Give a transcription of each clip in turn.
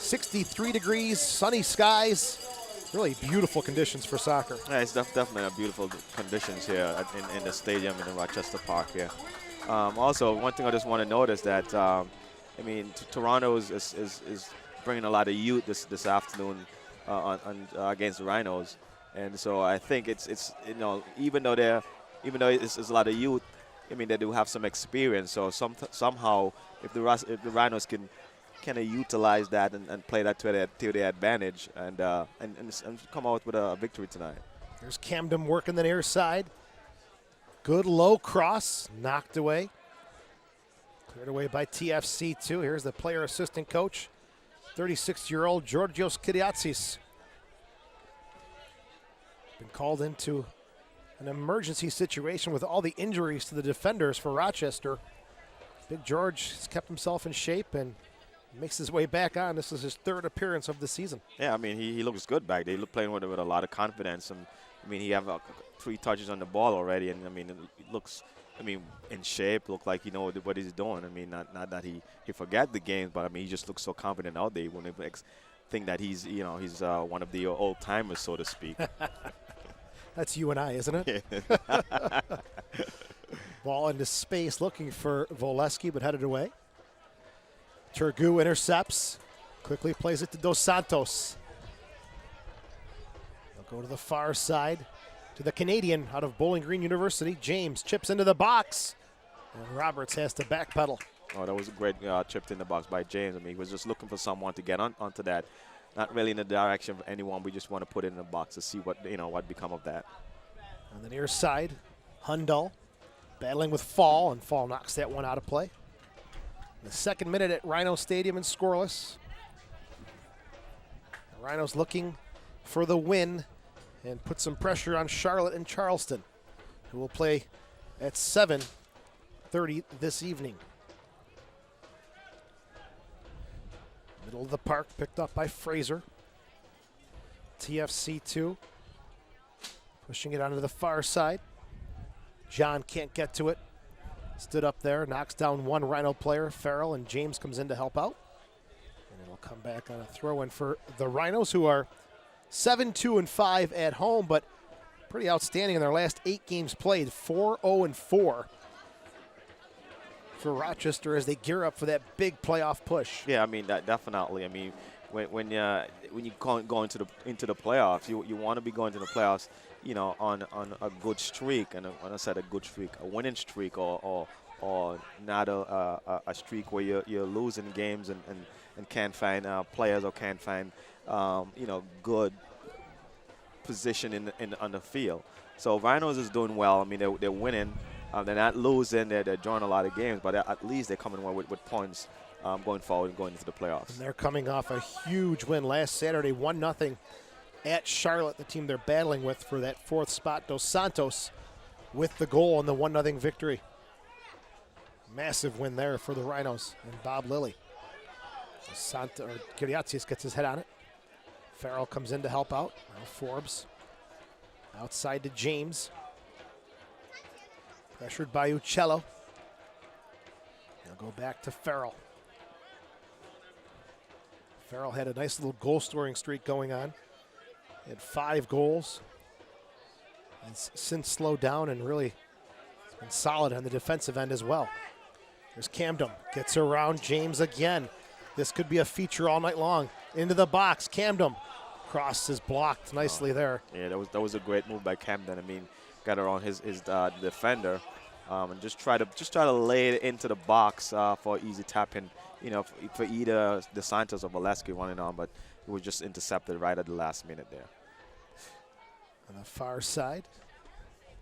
63 degrees, sunny skies. Really beautiful conditions for soccer. Yeah, it's definitely a beautiful conditions here in the stadium in the Rochester Park here. Also, one thing I just want to note is that, I mean, Toronto is bringing a lot of youth this afternoon against the Rhinos. And so I think it's even though it's a lot of youth, I mean, they do have some experience. So somehow, if the Rhinos can kind of utilize that and play that to their advantage and come out with a victory tonight. There's Camden working the near side. Good low cross, knocked away. Cleared away by TFC2. Here's the player assistant coach, 36-year-old Georgios Kyriatsis. Been called into an emergency situation with all the injuries to the defenders for Rochester. Big George has kept himself in shape and makes his way back on. This is his third appearance of the season. Yeah, I mean, he looks good back there. He look playing with a lot of confidence. And I mean, he have 3 touches on the ball already, and I mean, it looks, I mean, in shape. Look like he knows what he's doing. I mean, not that he forgot the games, but I mean, he just looks so confident out there. When they think that he's one of the old timers, so to speak. That's you and I, isn't it? Ball into space, looking for Voleski, but headed away. Turgu intercepts, quickly plays it to Dos Santos. They'll go to the far side to the Canadian out of Bowling Green University. James chips into the box, and Roberts has to backpedal. Oh, that was a great chip in the box by James. I mean, he was just looking for someone to get onto that. Not really in the direction of anyone. We just want to put it in the box to see what become of that. On the near side, Hundal battling with Fall, and Fall knocks that one out of play. The second minute at Rhino Stadium and scoreless. The Rhinos looking for the win and put some pressure on Charlotte and Charleston, who will play at 7:30 this evening. Middle of the park, picked up by Fraser. TFC2 pushing it onto the far side. John can't get to it. Stood up there, knocks down one Rhino player, Farrell, and James comes in to help out. And it'll come back on a throw-in for the Rhinos, who are 7-2-5 at home, but pretty outstanding in their last 8 games played, 4-0-4 for Rochester as they gear up for that big playoff push. Yeah, I mean, that definitely. I mean, when you go into the playoffs, you want to be going to the playoffs, on a good streak. And when I said a good streak, a winning streak, or not a streak where you're losing games and can't find players or can't find good position on the field. So Rhinos is doing well. I mean, they're winning. They're not losing. They're drawing a lot of games, but at least they're coming away with points going forward and going into the playoffs. And they're coming off a huge win last Saturday, 1-0 at Charlotte, the team they're battling with for that 4th spot. Dos Santos with the goal in the 1-0 victory. Massive win there for the Rhinos and Bob Lilly. Kyriatsis gets his head on it. Farrell comes in to help out. Now Forbes outside to James. Pressured by Uccello. They'll go back to Farrell. Farrell had a nice little goal-scoring streak going on. He had 5 goals. And since slowed down and really been solid on the defensive end as well. There's Camden. Gets around James again. This could be a feature all night long. Into the box. Camden. Cross is blocked nicely there. Yeah, that was a great move by Camden. I mean, got around his defender, and just try to lay it into the box for easy tapping. For either the Santos or Voleski running on, but it was just intercepted right at the last minute there. On the far side,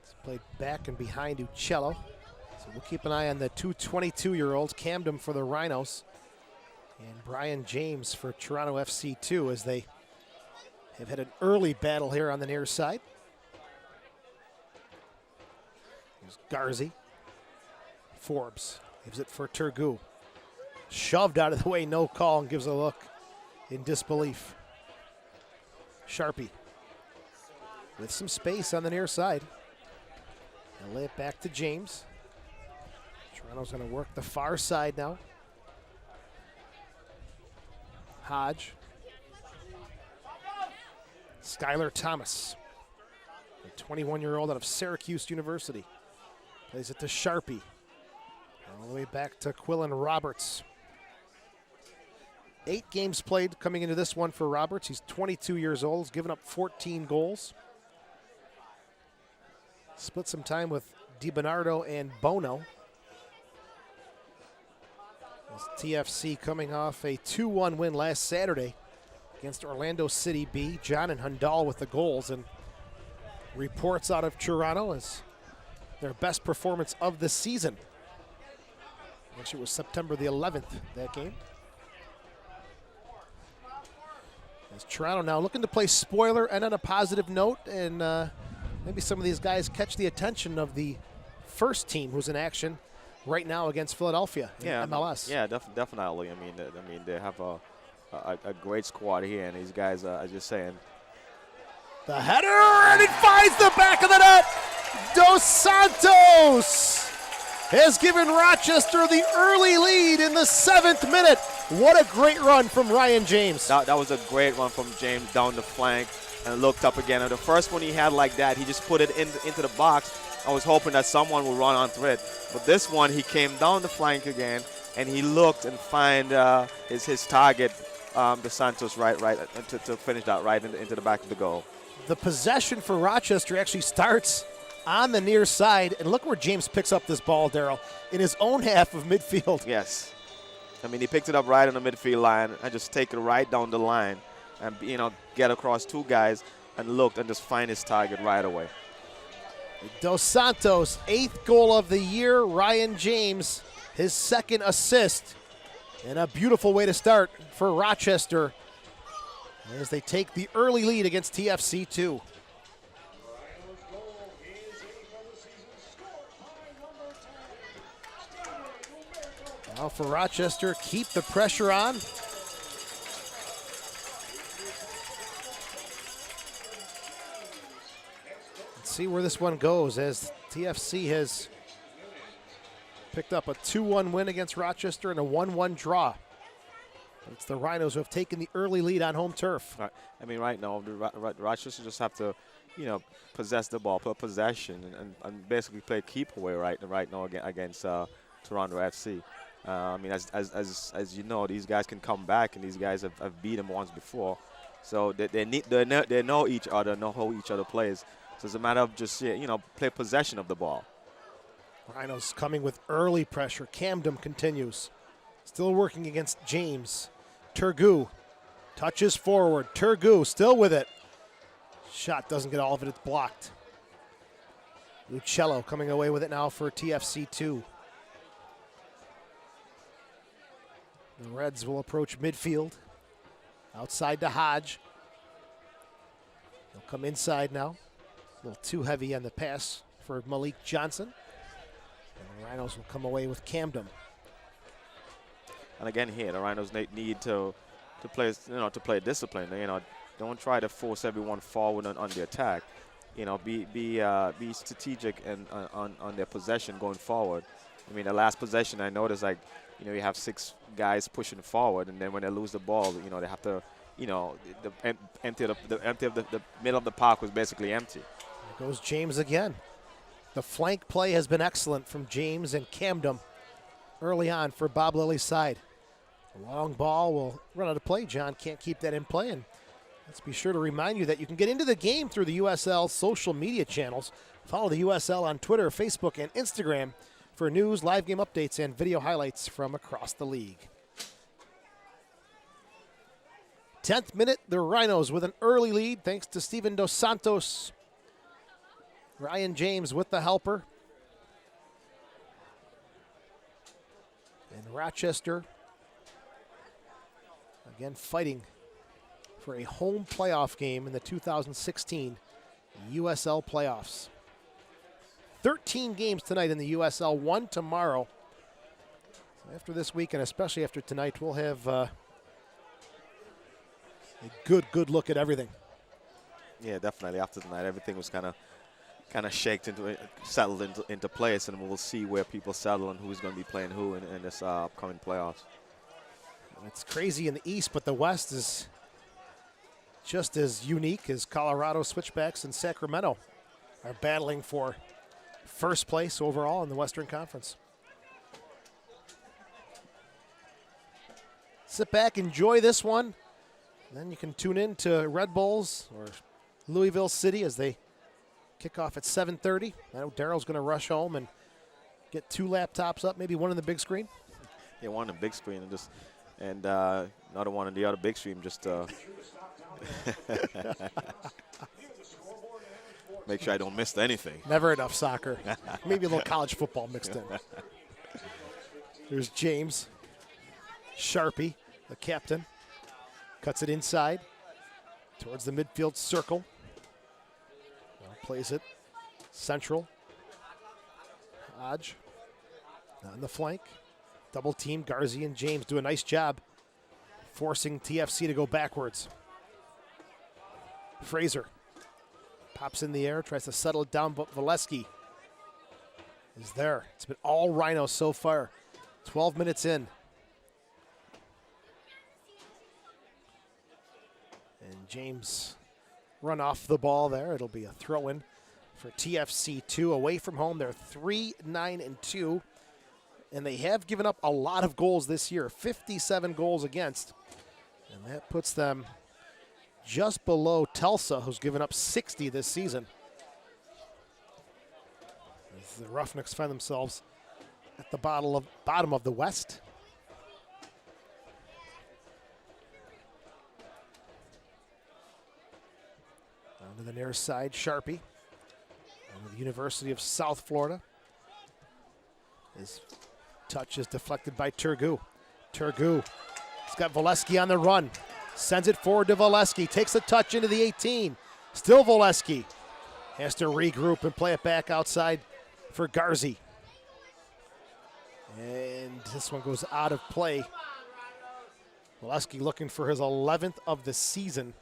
it's played back and behind Uccello. So we'll keep an eye on the 22-year-olds, Camden for the Rhinos, and Brian James for Toronto FC2 as they have had an early battle here on the near side. Here's Garzi. Forbes gives it for Turgu. Shoved out of the way, no call, and gives a look in disbelief. Sharpie with some space on the near side. They'll lay it back to James. Toronto's going to work the far side now. Hodge. Skylar Thomas, a 21-year-old out of Syracuse University. Plays it to Sharpie. All the way back to Quillen Roberts. 8 games played coming into this one for Roberts. He's 22 years old. He's given up 14 goals. Split some time with DiBernardo and Bono. As TFC coming off a 2-1 win last Saturday against Orlando City B. John and Hundal with the goals, and reports out of Toronto as their best performance of the season. Actually, it was September the 11th, that game. As Toronto now looking to play spoiler and on a positive note, and maybe some of these guys catch the attention of the first team who's in action right now against Philadelphia in MLS. Yeah, definitely. I mean, they have a great squad here, and these guys, as you're saying. The header, and it finds the back of the net. Dos Santos has given Rochester the early lead in the 7th minute. What a great run from Ryan James. That was a great run from James down the flank and looked up again. And the first one he had like that, he just put it into the box. I was hoping that someone would run onto it. But this one, he came down the flank again, and he looked and find his target, the Santos, right, to finish that right into the back of the goal. The possession for Rochester actually starts on the near side, and look where James picks up this ball, Daryl, in his own half of midfield. Yes. I mean, he picked it up right on the midfield line and just take it right down the line and, get across 2 guys and looked and just find his target right away. Dos Santos, 8th goal of the year. Ryan James, his 2nd assist. And a beautiful way to start for Rochester as they take the early lead against TFC 2. Now for Rochester, keep the pressure on. Let's see where this one goes, as TFC has picked up a 2-1 win against Rochester and a 1-1 draw. It's the Rhinos who have taken the early lead on home turf. Right. I mean, right now, Rochester just have to, possess the ball, put possession, and basically play keep away right now against Toronto FC. I mean, as you know, these guys can come back, and these guys have beat them once before, so they know each other, know how each other plays. So it's a matter of just play possession of the ball. Rhinos coming with early pressure. Camden continues, still working against James. Turgu touches forward. Turgu still with it. Shot doesn't get all of it. It's blocked. Lucello coming away with it now for TFC 2. The Reds will approach midfield. Outside to Hodge. They'll come inside now. A little too heavy on the pass for Malik Johnson. And the Rhinos will come away with Camden. And again here, the Rhinos need to play discipline. Don't try to force everyone forward on the attack. Be strategic and on their possession going forward. I mean, the last possession I noticed, you have 6 guys pushing forward, and then when they lose the ball, they have to, the middle of the park was basically empty. There goes James again. The flank play has been excellent from James and Camden early on for Bob Lilly's side. A long ball will run out of play. John can't keep that in play. And let's be sure to remind you that you can get into the game through the USL social media channels. Follow the USL on Twitter, Facebook, and Instagram for news, live game updates, and video highlights from across the league. 10th minute, the Rhinos with an early lead thanks to Steven Dos Santos. Ryan James with the helper. And Rochester again fighting for a home playoff game in the 2016 USL playoffs. 13 games tonight in the USL, 1 tomorrow. So after this weekend, especially after tonight, we'll have a good look at everything. Yeah, definitely. After tonight, everything was kind of settled into place, and we'll see where people settle and who's going to be playing who in this upcoming playoffs. It's crazy in the East, but the West is just as unique as Colorado Switchbacks and Sacramento are battling for first place overall in the Western Conference. Sit back, enjoy this one. Then you can tune in to Red Bulls or Louisville City as they kick off at 7:30. I know Daryl's going to rush home and get 2 laptops up, maybe one on the big screen. Yeah, one on the big screen and another one on the other big screen. Just make sure I don't miss anything. Never enough soccer. Maybe a little college football mixed in. There's James. Sharpie, the captain, cuts it inside towards the midfield circle. Well, plays it central. Hodge on the flank. Double team. Garzi and James do a nice job forcing TFC to go backwards. Fraser pops in the air, tries to settle it down, but Valesky is there. It's been all Rhinos so far. 12 minutes in. And James run off the ball there. It'll be a throw-in for TFC2. Away from home, they're 3-9-2. And they have given up a lot of goals this year, 57 goals against. And that puts them just below Tulsa, who's given up 60 this season. As the Roughnecks find themselves at the bottom of the West. Down to the near side, Sharpie. And the University of South Florida. His touch is deflected by Turgu. Turgu has got Valesky on the run. Sends it forward to Valesky. Takes a touch into the 18. Still Valesky. Has to regroup and play it back outside for Garzi. And this one goes out of play. Valesky looking for his 11th of the season.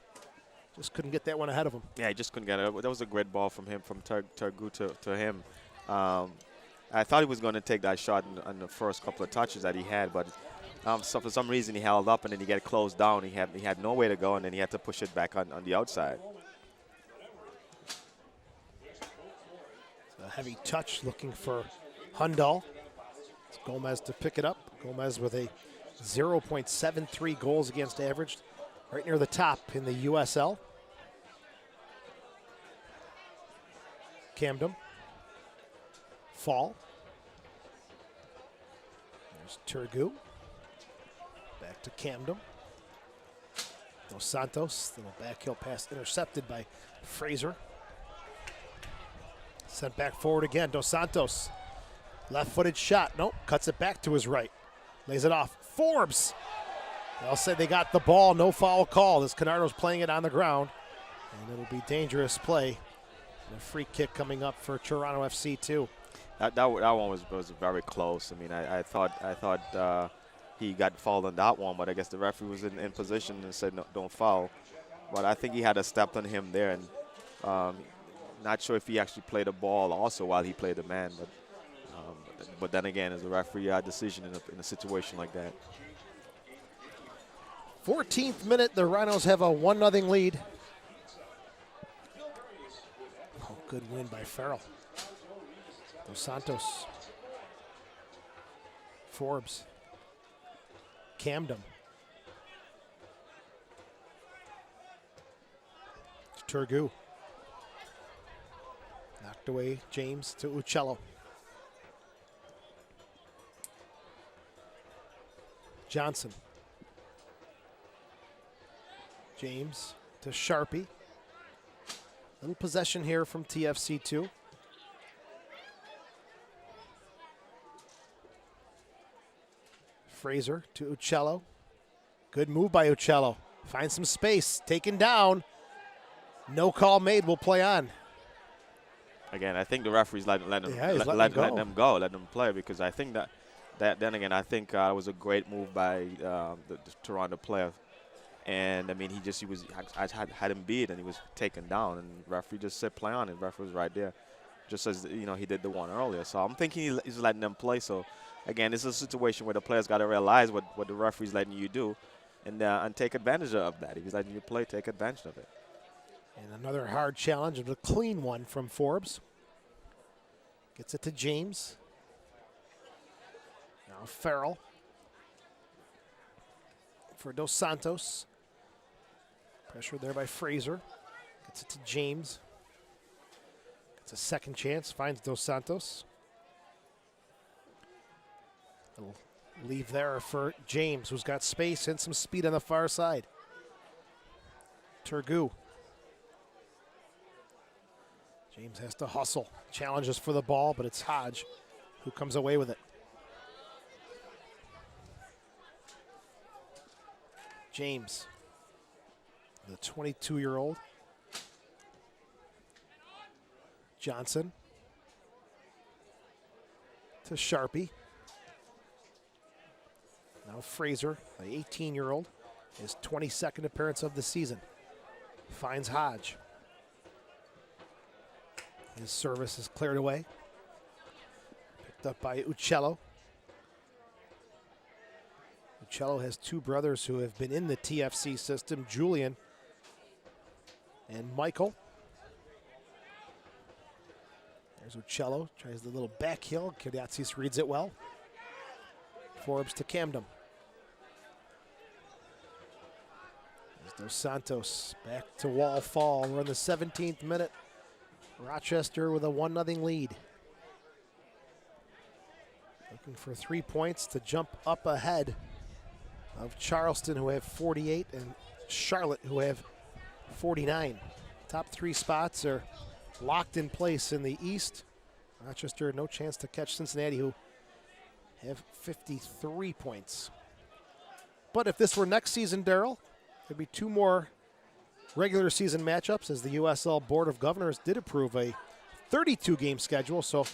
Just couldn't get that one ahead of him. Yeah, he just couldn't get it. That was a great ball from him, from Turgu to him. I thought he was going to take that shot on the first couple of touches that he had, but so for some reason he held up and then he got closed down. He had no way to go, and then he had to push it back on the outside. A heavy touch looking for Hundal. It's Gomez to pick it up. Gomez with a 0.73 goals against average, right near the top in the USL. Camden. Fall. There's Turgu. Back to Camden. Dos Santos. Little backheel pass intercepted by Fraser. Sent back forward again. Dos Santos. Left-footed shot. Nope. Cuts it back to his right. Lays it off. Forbes. They'll say they got the ball. No foul call. As Canardo's playing it on the ground. And it'll be dangerous play. And a free kick coming up for Toronto FC too. That one was very close. I mean, I thought he got fouled on that one, but I guess the referee was in position and said no, don't foul. But I think he had a step on him there, and not sure if he actually played the ball also while he played the man. But then again, as a referee, a decision in a situation like that. 14th minute, the Rhinos have a 1-0 lead. Oh, good win by Farrell. Dos Santos. Forbes. Camden. Turgu. Knocked away. James to Uccello. Johnson. James to Sharpie. Little possession here from TFC2. Fraser to Uccello. Good move by Uccello. Finds some space. Taken down. No call made. We'll play on. Again, I think the referee's letting them go, let them play, because I think that then again, I think it was a great move by the Toronto player. And I mean, I had him beat, and he was taken down, and the referee just said play on, and the referee was right there, just as he did the one earlier. So I'm thinking he's letting them play. So again, this is a situation where the players got to realize what the referee's letting you do, and take advantage of that. If he's letting you play, take advantage of it. And another hard challenge, and a clean one from Forbes. Gets it to James. Now Farrell for Dos Santos. Pressure there by Fraser. Gets it to James. Gets a second chance. Finds Dos Santos. Little leave there for James, who's got space and some speed on the far side. Turgu. James has to hustle. Challenges for the ball, but it's Hodge who comes away with it. James, the 22-year-old. Johnson to Sharpie. Now Fraser, the 18-year-old, his 22nd appearance of the season. Finds Hodge. His service is cleared away. Picked up by Uccello. Uccello has two brothers who have been in the TFC system, Julian and Michael. There's Uccello, tries the little back heel. Kiriatsis reads it well. Forbes to Camden. There's Dos Santos back to Wall Fall. We're in the 17th minute. Rochester with a 1-0 lead. Looking for 3 points to jump up ahead of Charleston, who have 48, and Charlotte, who have 49. Top 3 spots are locked in place in the East. Rochester, no chance to catch Cincinnati, who have 53 points. But if this were next season, Darryl, there'd be 2 more regular season matchups, as the USL Board of Governors did approve a 32-game schedule, so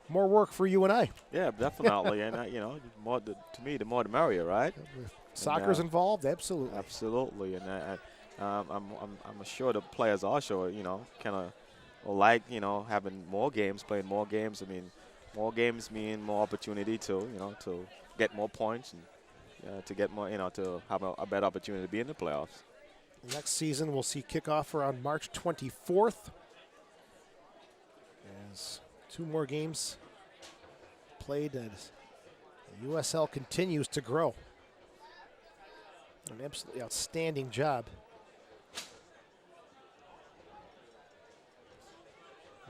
more work for you and I. Yeah, definitely. And, to me, the more the merrier, right? Soccer's involved, absolutely. Absolutely. And I'm sure the players also, kind of like, having more games, playing more games. I mean, more games mean more opportunity to get more points and to get more, to have a better opportunity to be in the playoffs. Next season, we'll see kickoff around March 24th. As 2 more games played, as the USL continues to grow. An absolutely outstanding job.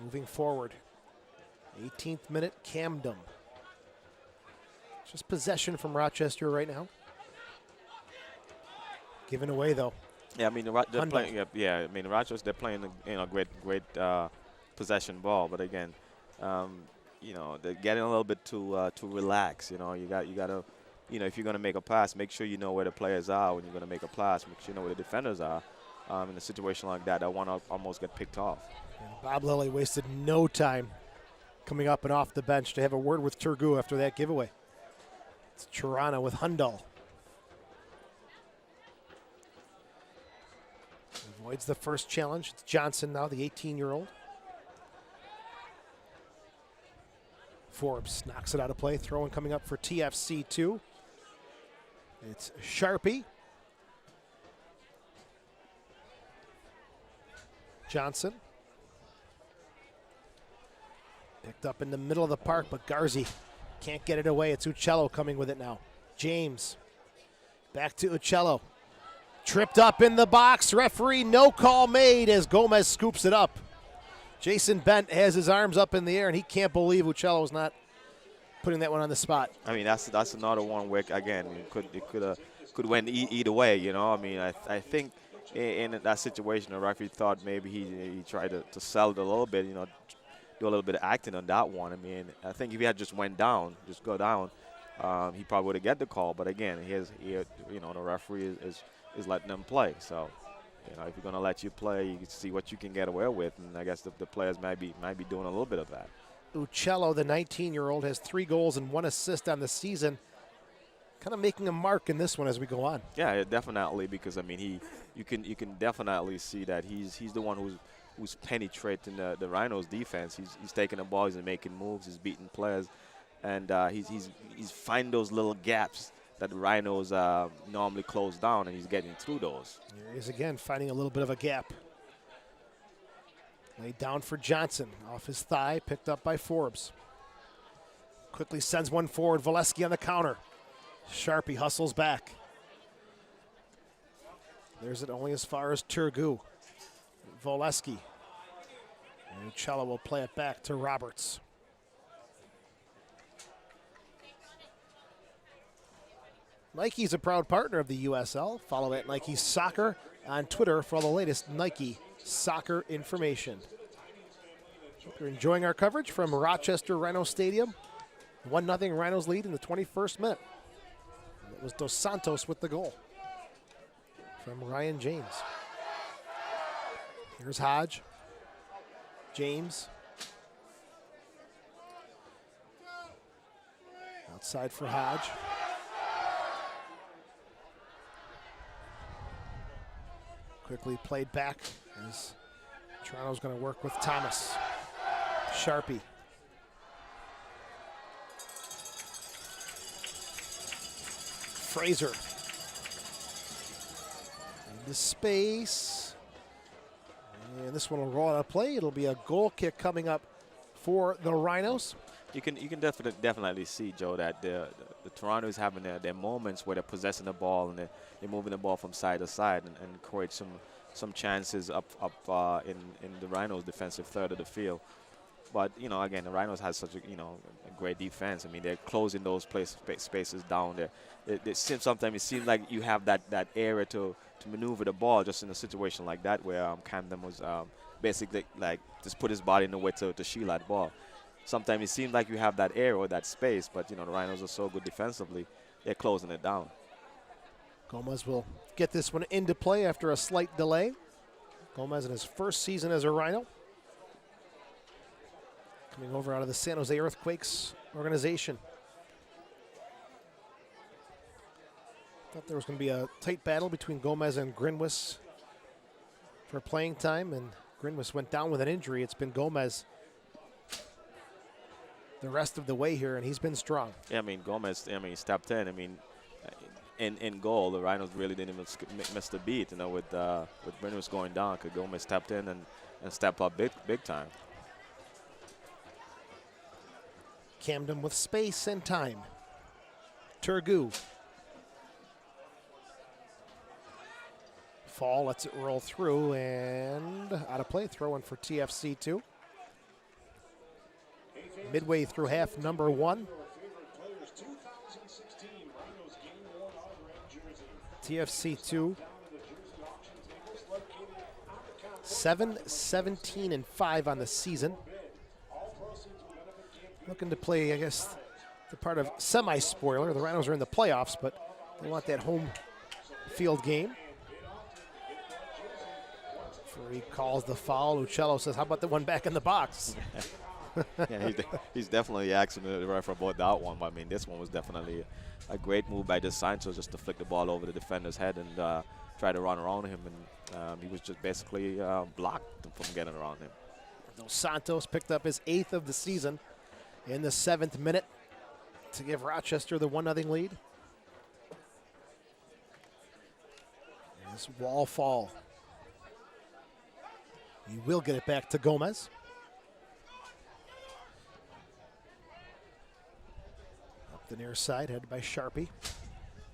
Moving forward. 18th minute, Camden. Just possession from Rochester right now. Given away, though. Yeah, I mean, they're playing. Yeah, I mean, Rochester, they're playing great possession ball, but again, they're getting a little bit too relaxed. You got to, if you're going to make a pass, make sure you know where the players are when you're going to make a pass. Make sure you know where the defenders are. In a situation like that, I want to almost get picked off. And Bob Lilly wasted no time coming up and off the bench to have a word with Turgu after that giveaway. It's Tirana with Hundal. Avoids the first challenge. It's Johnson now, the 18-year-old. Forbes knocks it out of play. Throw-in coming up for TFC 2. It's Sharpie. Johnson. Picked up in the middle of the park, but Garzi can't get it away. It's Uccello coming with it now. James. Back to Uccello. Tripped up in the box. Referee, no call made as Gomez scoops it up. Jason Bent has his arms up in the air, and he can't believe Uccello was not putting that one on the spot. I mean, that's another one where, again, it could went either way, I mean, I think in that situation, the referee thought maybe he tried to sell it a little bit, do a little bit of acting on that one. I mean, I think if he had just go down, he probably would have get the call. But again, the referee is letting them play. So, if you're going to let you play, you can see what you can get away with. And I guess the players might be doing a little bit of that. Uccello, the 19-year-old, has 3 goals and 1 assist on the season. Kind of making a mark in this one as we go on. Yeah, definitely, because I mean, you can definitely see that he's the one who's penetrating the Rhinos' defense. He's taking the ball, he's making moves, he's beating players, and he's finding those little gaps that the Rhinos normally close down, and he's getting through those. Here he is again, finding a little bit of a gap. Laid down for Johnson, off his thigh, picked up by Forbes. Quickly sends one forward, Valesky on the counter. Sharpie hustles back. There's it only as far as Turgu. Valesky. And Uccello will play it back to Roberts. Nike's a proud partner of the USL. Follow at Nike Soccer on Twitter for all the latest Nike soccer information. Hope you're enjoying our coverage from Rochester Rhino Stadium. 1-0 Rhinos lead in the 21st minute. It was Dos Santos with the goal from Ryan James. Here's Hodge. James. Outside for Hodge. Quickly played back as Toronto's going to work with Thomas. Sharpie. Fraser. Into space. And this one will roll out of play. It'll be a goal kick coming up for the Rhinos. You can definitely see, Joe, that the Toronto is having their moments where they're possessing the ball and they're moving the ball from side to side and create some chances up in the Rhinos' defensive third of the field. But again, the Rhinos has such a great defense. I mean, they're closing those spaces down there. Sometimes it seems like you have that area to maneuver the ball just in a situation like that where Camden was basically like just put his body in the way to shield that ball. Sometimes it seems like you have that area or that space, but the Rhinos are so good defensively, they're closing it down. Gomez will get this one into play after a slight delay. Gomez in his first season as a Rhino. Coming over out of the San Jose Earthquakes organization. Thought there was going to be a tight battle between Gomez and Grinwis for playing time, and Grinwis went down with an injury. It's been Gomez the rest of the way here, and he's been strong. Yeah, I mean, Gomez, stepped in. I mean, in goal, the Rhinos really didn't even miss the beat, with Grinwis going down, because Gomez stepped in and stepped up big time. Camden with space and time. Turgu. Fall lets it roll through and out of play. Throw in for TFC2. Midway through half number one. TFC2. 7-17-5 on the season. Looking to play, I guess, the part of semi-spoiler. The Rhinos are in the playoffs, but they want that home field game. Referee calls the foul. Uccello says, how about the one back in the box? Yeah, he's definitely asking the ref about that one. But I mean, this one was definitely a great move by Dos Santos just to flick the ball over the defender's head and try to run around him. And he was just basically blocked from getting around him. Dos Santos picked up his 8th of the season in the 7th minute to give Rochester the 1-0 lead. This wall fall. He will get it back to Gomez. Up the near side, headed by Sharpie.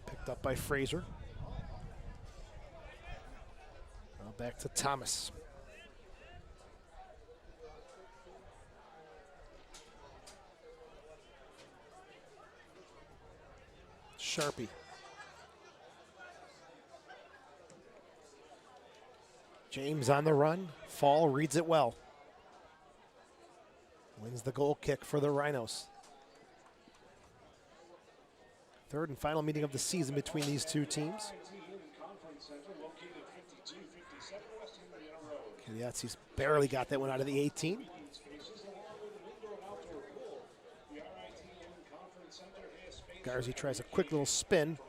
Picked up by Fraser. Now back to Thomas. Sharpie. James on the run. Fall reads it well. Wins the goal kick for the Rhinos. Third and final meeting of the season between these two teams. Kiliatsi's barely got that one out of the 18. Garzi tries a quick little spin,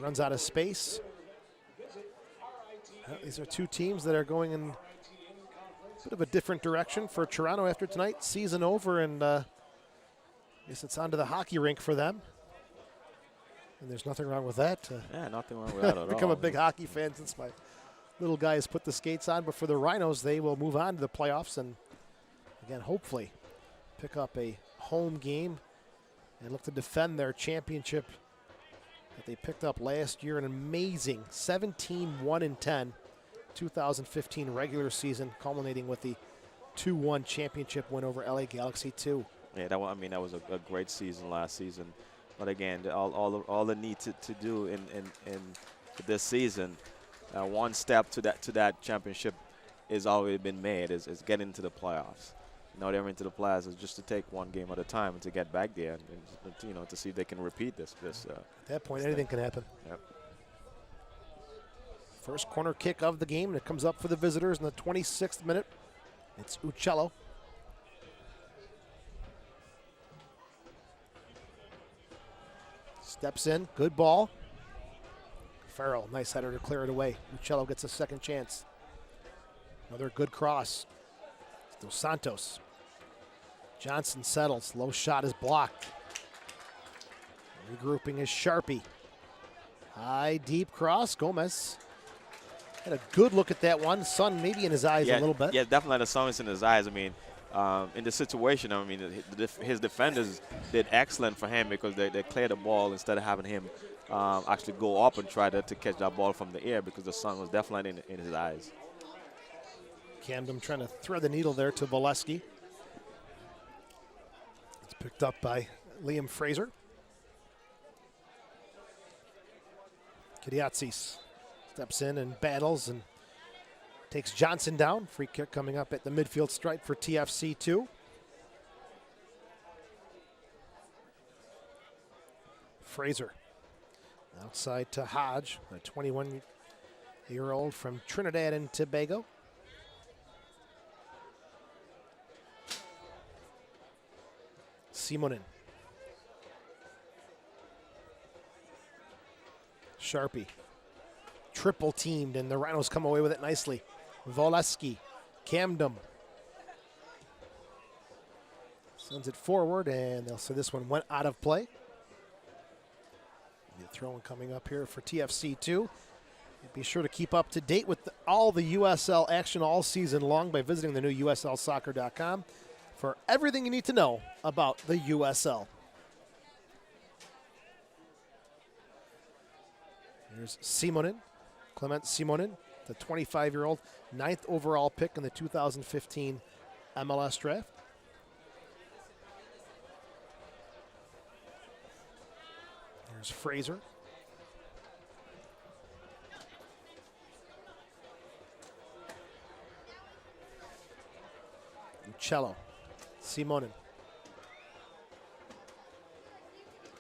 runs out of space. These are two teams that are going in a bit of a different direction for Toronto after tonight. Season over, and Guess it's onto the hockey rink for them. And there's nothing wrong with that. Yeah, nothing wrong with that at all. Become a big hockey fan since my little guy has put the skates on. But for the Rhinos, they will move on to the playoffs and, again, hopefully pick up a home game and look to defend their championship that they picked up last year. An amazing 17-1-10 2015 regular season, culminating with the 2-1 championship win over LA Galaxy 2. Yeah, that was a great season last season. But again, all the need to do in this season, one step to that championship is already been made. Is getting to the playoffs. Now they're into the playoffs is just to take one game at a time and to get back there and to see if they can repeat this. At that point, anything can happen. Yep. First corner kick of the game, and it comes up for the visitors in the 26th minute. It's Uccello. Steps in, good ball. Farrell, nice header to clear it away. Uccello gets a second chance. Another good cross. Dos Santos. Johnson settles, low shot is blocked. Regrouping is Sharpie. High, deep cross, Gomez. Had a good look at that one. Sun maybe in his eyes a little bit. Yeah, definitely the sun is in his eyes. I mean, in the situation, I mean, his defenders did excellent for him because they cleared the ball instead of having him actually go up and try to catch that ball from the air because the sun was definitely in his eyes. Camden trying to thread the needle there to Valesky. It's picked up by Liam Fraser. Kiriatsis steps in and battles and takes Johnson down. Free kick coming up at the midfield stripe for TFC 2. Fraser outside to Hodge, a 21-year-old from Trinidad and Tobago. Simonin. Sharpie. Triple teamed, and the Rhinos come away with it nicely. Voleski. Camden. Sends it forward, and they'll say this one went out of play. The throw-in coming up here for TFC 2. Be sure to keep up to date with all the USL action all season long by visiting the new USLsoccer.com for everything you need to know about the USL. Here's Simonin, Clement Simonin, the 25-year-old, 9th overall pick in the 2015 MLS draft. Here's Fraser. Uccello. Simonin.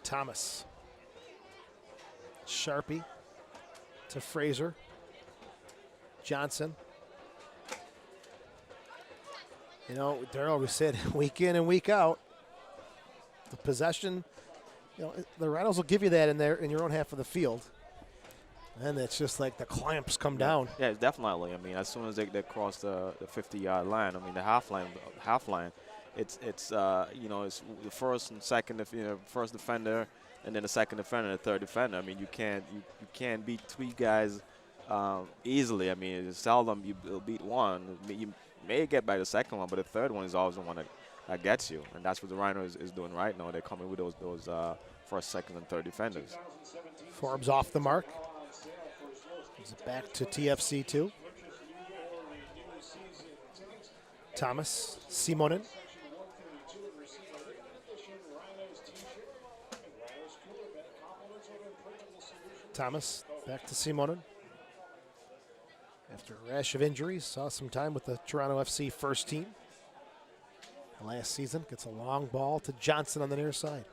Thomas. Sharpie to Fraser. Johnson. You know, Darryl, we said week in and week out, the possession, the Rhinos will give you that in your own half of the field. And it's just like the clamps come down. Yeah, definitely. I mean, as soon as they cross the 50-yard line, I mean, the half line, it's it's the first and second, first defender, and then the second defender, and the third defender. I mean, you can't beat three guys easily. I mean, it's seldom you'll beat one. You may get by the second one, but the third one is always the one that gets you, and that's what the Rhinos is doing right now. They're coming with those first, second, and third defenders. Forbes off the mark. Gives it back to TFC 2. Thomas, Simonin. Thomas back to Simonin. After a rash of injuries, saw some time with the Toronto FC first team. Last season, gets a long ball to Johnson on the near side.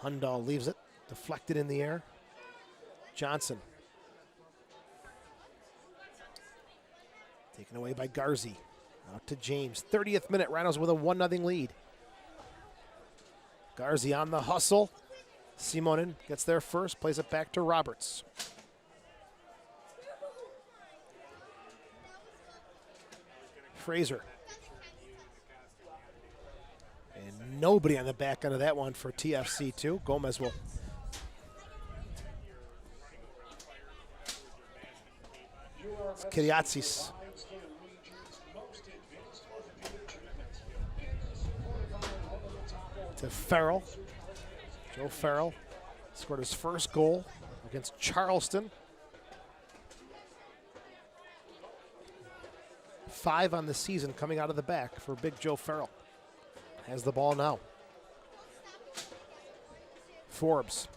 Hundahl leaves it, deflected in the air. Johnson. Taken away by Garzi. Out to James. 30th minute, Rhinos with a 1-0 lead. Garzi on the hustle. Simonin gets there first, plays it back to Roberts. Fraser. And nobody on the back end of that one for TFC2. Gomez will. It's Kiriatsis. To Farrell. Joe Farrell scored his first goal against Charleston. 5 on the season coming out of the back for Big Joe Farrell. Has the ball now. Forbes.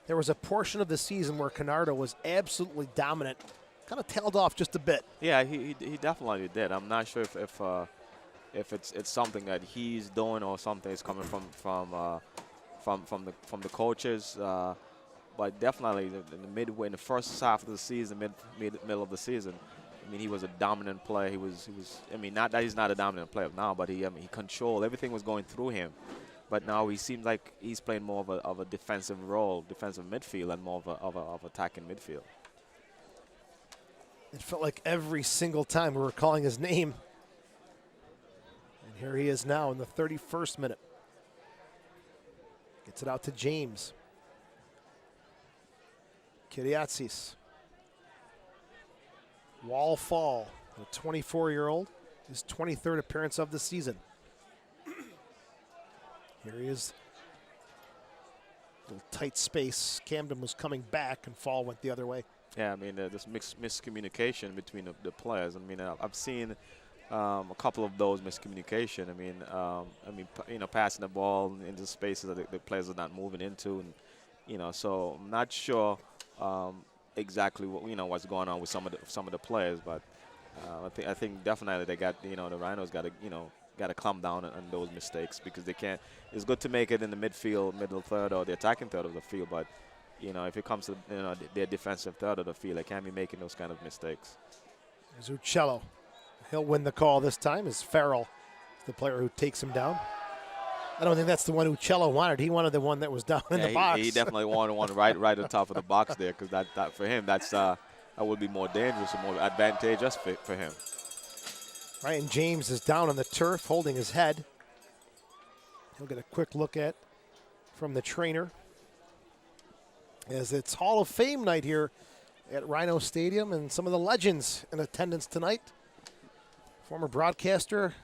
There was a portion of the season where Canardo was absolutely dominant. Kind of tailed off just a bit. Yeah, he definitely did. I'm not sure if it's something that he's doing or something is coming from the coaches. But definitely in the first half of the season, middle of the season, I mean, he was a dominant player. He was. I mean, not that he's not a dominant player now, but he controlled. Everything was going through him. But now he seems like he's playing more of a defensive role, defensive midfield, and more of attacking midfield. It felt like every single time we were calling his name. And here he is now in the 31st minute. Gets it out to James. Kiriatsis. Wall Fall, the 24-year-old, his 23rd appearance of the season. Here he is. Little tight space. Camden was coming back, and Fall went the other way. Yeah, I mean, this miscommunication between the players. I mean, I've seen a couple of those miscommunication. I mean, passing the ball into spaces that the players are not moving into, and so I'm not sure exactly what's going on with some of the players, but I think definitely they got the Rhinos got to calm down on those mistakes, because they can't. It's good to make it in the middle third or the attacking third of the field, but if it comes to their defensive third of the field, they can't be making those kind of mistakes. There's Uccello. He'll win the call this time as Farrell, the player who takes him down. I don't think that's the one Uccello wanted. He wanted the one that was down in the box. He definitely wanted one right on top of the box there, because that for him that would be more dangerous and more advantageous for him. Ryan James is down on the turf holding his head. He'll get a quick look at from the trainer, as it's Hall of Fame night here at Rhino Stadium, and some of the legends in attendance tonight. Former broadcaster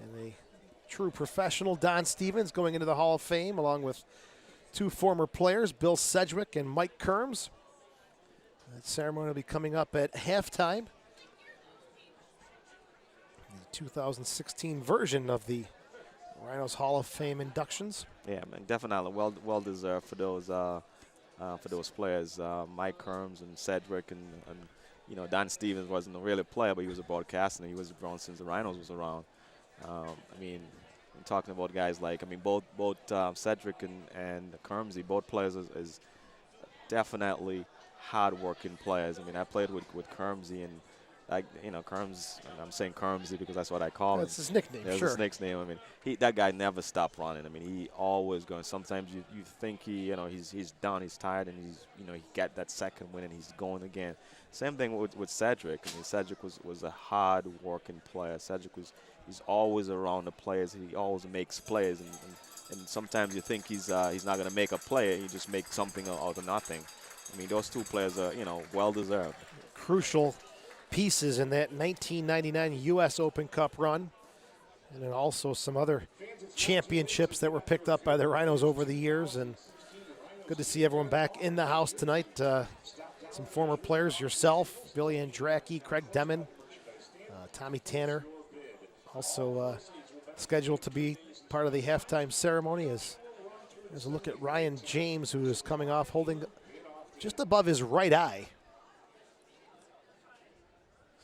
and a true professional, Don Stevens, going into the Hall of Fame, along with 2 former players, Bill Sedgwick and Mike Kerms. That ceremony will be coming up at halftime. The 2016 version of the Rhinos Hall of Fame inductions. Yeah, man, definitely well deserved for those players, Mike Kerms and Sedgwick, and Don Stevens wasn't really a player, but he was a broadcaster, and he was around since the Rhinos was around. I mean, I'm talking about guys like, both Sedgwick and Kermsey, both players is definitely hard-working players. I mean, I played with Kermsey, and Kerms, I'm saying Kermsey because that's what I call him. That's his nickname, That's sure. his nickname. I mean, that guy never stopped running. I mean, he always going. Sometimes you think he's done, he's tired, and he got that second win, and he's going again. Same thing with Sedgwick. I mean, Sedgwick was a hard-working player. He's always around the players. He always makes plays, and sometimes you think he's not going to make a play. He just makes something out of nothing. I mean, those 2 players are well deserved. Crucial pieces in that 1999 U.S. Open Cup run, and then also some other championships that were picked up by the Rhinos over the years. And good to see everyone back in the house tonight. Some former players, yourself, Billy Andracki, Craig Demon, Tommy Tanner, also scheduled to be part of the halftime ceremony. As a look at Ryan James, who is coming off holding just above his right eye.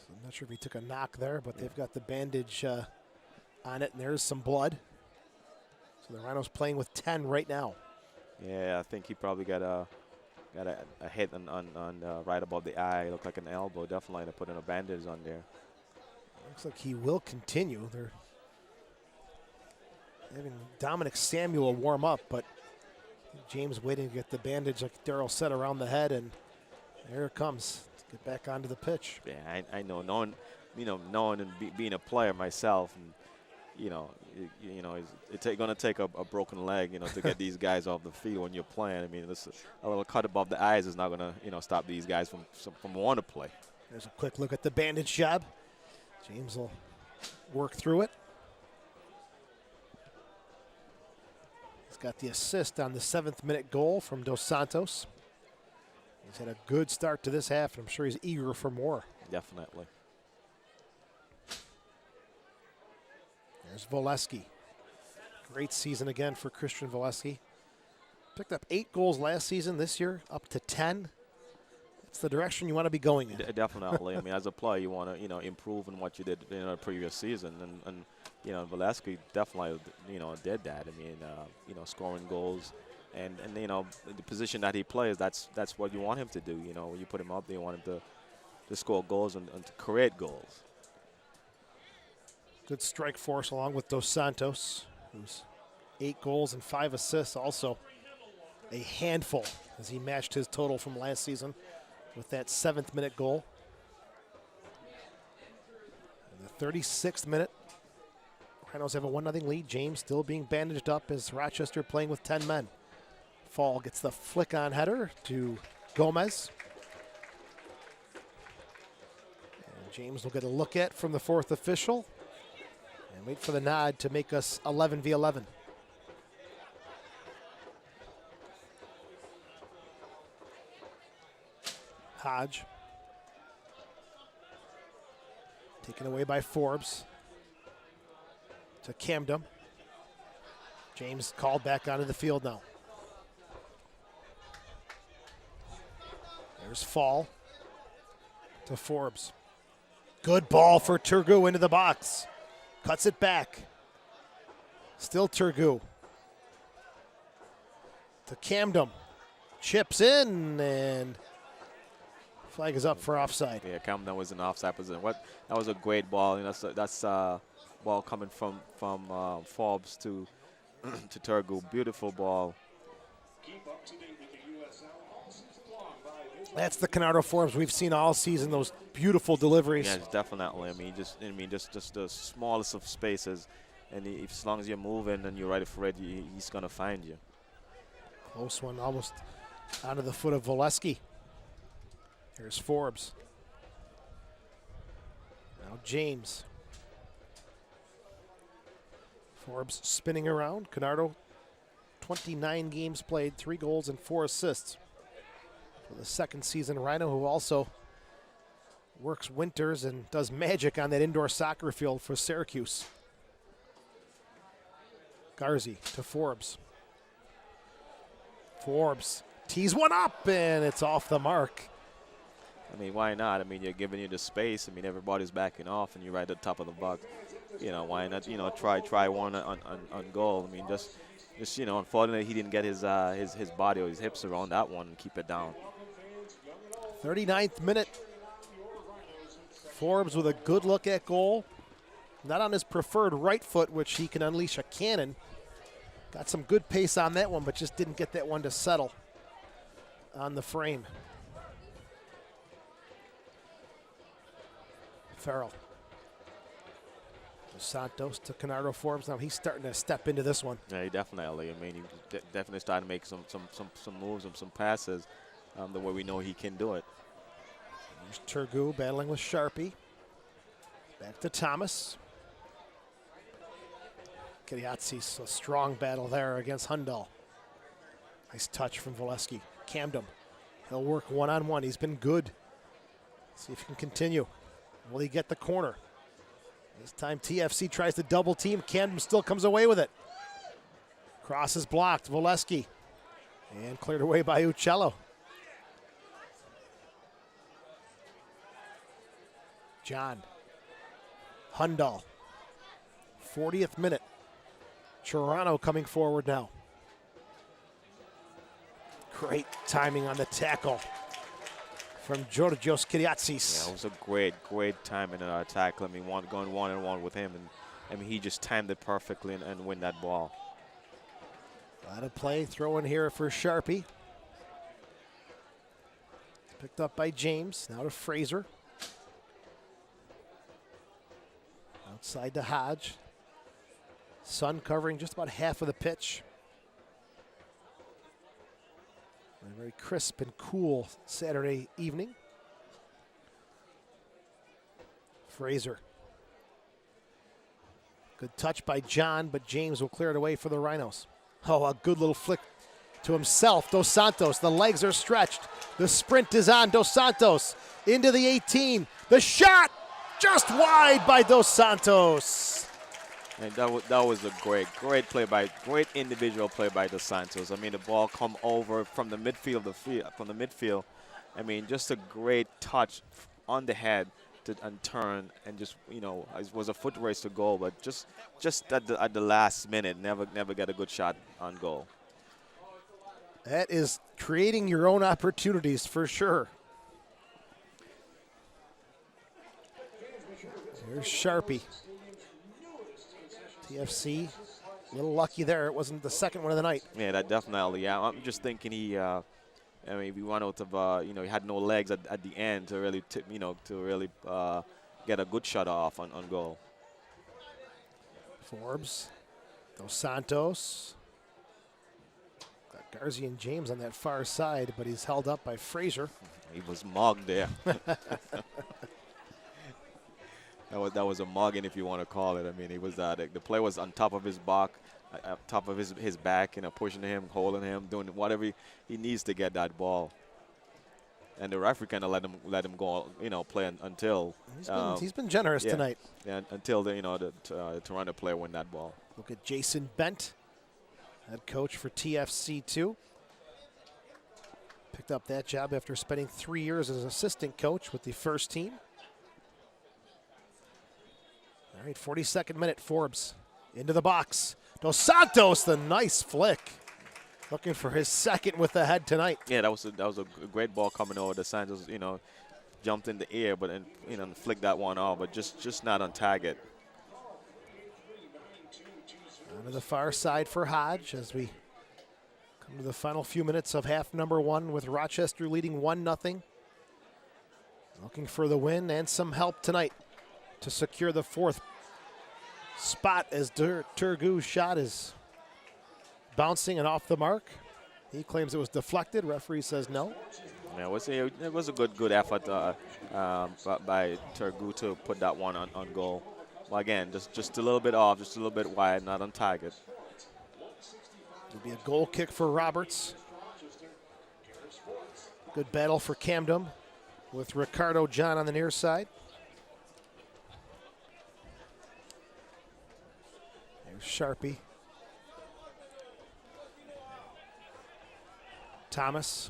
I'm not sure if he took a knock there, but they've got the bandage on it, and there's some blood. So the Rhinos playing with 10 right now. Yeah, I think he probably got a hit on right above the eye. It looked like an elbow. Definitely to put in a bandage on there. Looks like he will continue. They're having Dominic Samuel warm up, but James waiting to get the bandage, like Darryl said, around the head, and there it comes. Get back onto the pitch. Yeah, I know. Knowing and being a player myself, and it's going to take a broken leg, to get these guys off the field when you're playing. I mean, a little cut above the eyes is not going to, stop these guys from wanting to play. There's a quick look at the bandage job. James will work through it. He's got the assist on the 7th-minute goal from Dos Santos. He's had a good start to this half, and I'm sure he's eager for more. Definitely. There's Volesky. Great season again for Christian Volesky. Picked up 8 goals last season. This year, up to 10. It's the direction you want to be going in. Definitely. I mean, as a player, you want to, improve in what you did in the previous season. And Volesky definitely, did that. I mean, scoring goals. And the position that he plays, that's what you want him to do. When you put him up there, you want him to score goals and to create goals. Good strike force along with Dos Santos, who's 8 goals and 5 assists. Also a handful as he matched his total from last season with that 7th-minute goal. In the 36th minute, Rhinos have a 1-0 lead. James still being bandaged up as Rochester playing with 10 men. Fall gets the flick-on header to Gomez. And James will get a look at from the 4th official. And wait for the nod to make us 11v11. Hodge. Taken away by Forbes. To Camden. James called back onto the field now. There's Fall. To Forbes. Good ball for Turgu into the box. Cuts it back. Still Turgu. To Camden. Chips in, and flag is up for offside. Yeah, Camden was in offside position. That was a great ball. That's ball coming from Forbes to to Turgu. Beautiful ball. That's the Canardo Forbes we've seen all season. Those beautiful deliveries. Yes, definitely. I mean, just the smallest of spaces, and as long as you're moving and you're ready for it, he's gonna find you. Close one, almost onto the foot of Volesky. Here's Forbes. Now James. Forbes spinning around. Canardo, 29 games played, 3 goals and 4 assists. For the 2nd season Rhino, who also works winters and does magic on that indoor soccer field for Syracuse. Garzi to Forbes. Forbes tees one up, and it's off the mark. I mean, why not? I mean, you're giving you the space. I mean, everybody's backing off, and you're right at the top of the box. Why not? Try one on goal. I mean, just unfortunately, he didn't get his body or his hips around that one and keep it down. 39th minute. Forbes with a good look at goal. Not on his preferred right foot, which he can unleash a cannon. Got some good pace on that one, but just didn't get that one to settle on the frame. Farrell. Santos to Canardo Forbes. Now he's starting to step into this one. Yeah, he definitely. I mean, he definitely starting to make some moves and some passes the way we know he can do it. There's Turgu battling with Sharpie. Back to Thomas. Kiriatzis, a strong battle there against Hundal. Nice touch from Volesky. Camden. He'll work one-on-one. He's been good. See if he can continue. Will he get the corner? This time TFC tries to double team. Camden still comes away with it. Cross is blocked. Volesky. And cleared away by Uccello. John. Hundal. 40th minute. Toronto coming forward now. Great timing on the tackle from Georgios Kiriatzis. Yeah, it was a great timing in our tackle. I mean, going one-on-one with him, and I mean, he just timed it perfectly and win that ball. A lot of play. Throw in here for Sharpie. Picked up by James. Now to Fraser. Outside to Hodge. Sun covering just about half of the pitch. A very crisp and cool Saturday evening. Fraser. Good touch by John, but James will clear it away for the Rhinos. Oh, a good little flick to himself. Dos Santos, the legs are stretched. The sprint is on. Dos Santos into the 18. The shot just wide by Dos Santos. And that was a great individual play by Dos Santos. I mean, the ball come over from the midfield. I mean, just a great touch on the head and turn, and just, you know, it was a foot race to goal, but just at the last minute, never get a good shot on goal. That is creating your own opportunities for sure. Here's Sharpie. TFC, a little lucky there. It wasn't the second one of the night. Yeah, that definitely. Yeah, I'm just thinking he. I mean, we run out of. You know, he had no legs at the end to really, get a good shot off on goal. Forbes, Dos Santos. Got Garzi and James on that far side, but he's held up by Fraser. He was mugged there. That was a mugging, if you want to call it. I mean, he was the play was on top of his back, top of his back, you know, pushing him, holding him, doing whatever he needs to get that ball. And the referee kind of let him go, you know, play until he's been generous tonight. Yeah, until the Toronto player win that ball. Look at Jason Bent, head coach for TFC2. Picked up that job after spending 3 years as an assistant coach with the first team. All right, 42nd minute, Forbes into the box. Dos Santos, the nice flick. Looking for his second with the head tonight. Yeah, that was a great ball coming over. Dos Santos, you know, jumped in the air, but flicked that one off, but just not on target. On to the far side for Hodge as we come to the final few minutes of half number one with Rochester leading 1-0. Looking for the win and some help tonight to secure the fourth spot as Turgu's shot is bouncing and off the mark. He claims it was deflected. Referee says no. Yeah, it was a good effort by Turgu to put that one on goal. Well, again, just a little bit off, just a little bit wide, not on target. It'll be a goal kick for Roberts. Good battle for Camden with Ricardo John on the near side. There's Sharpie. Thomas.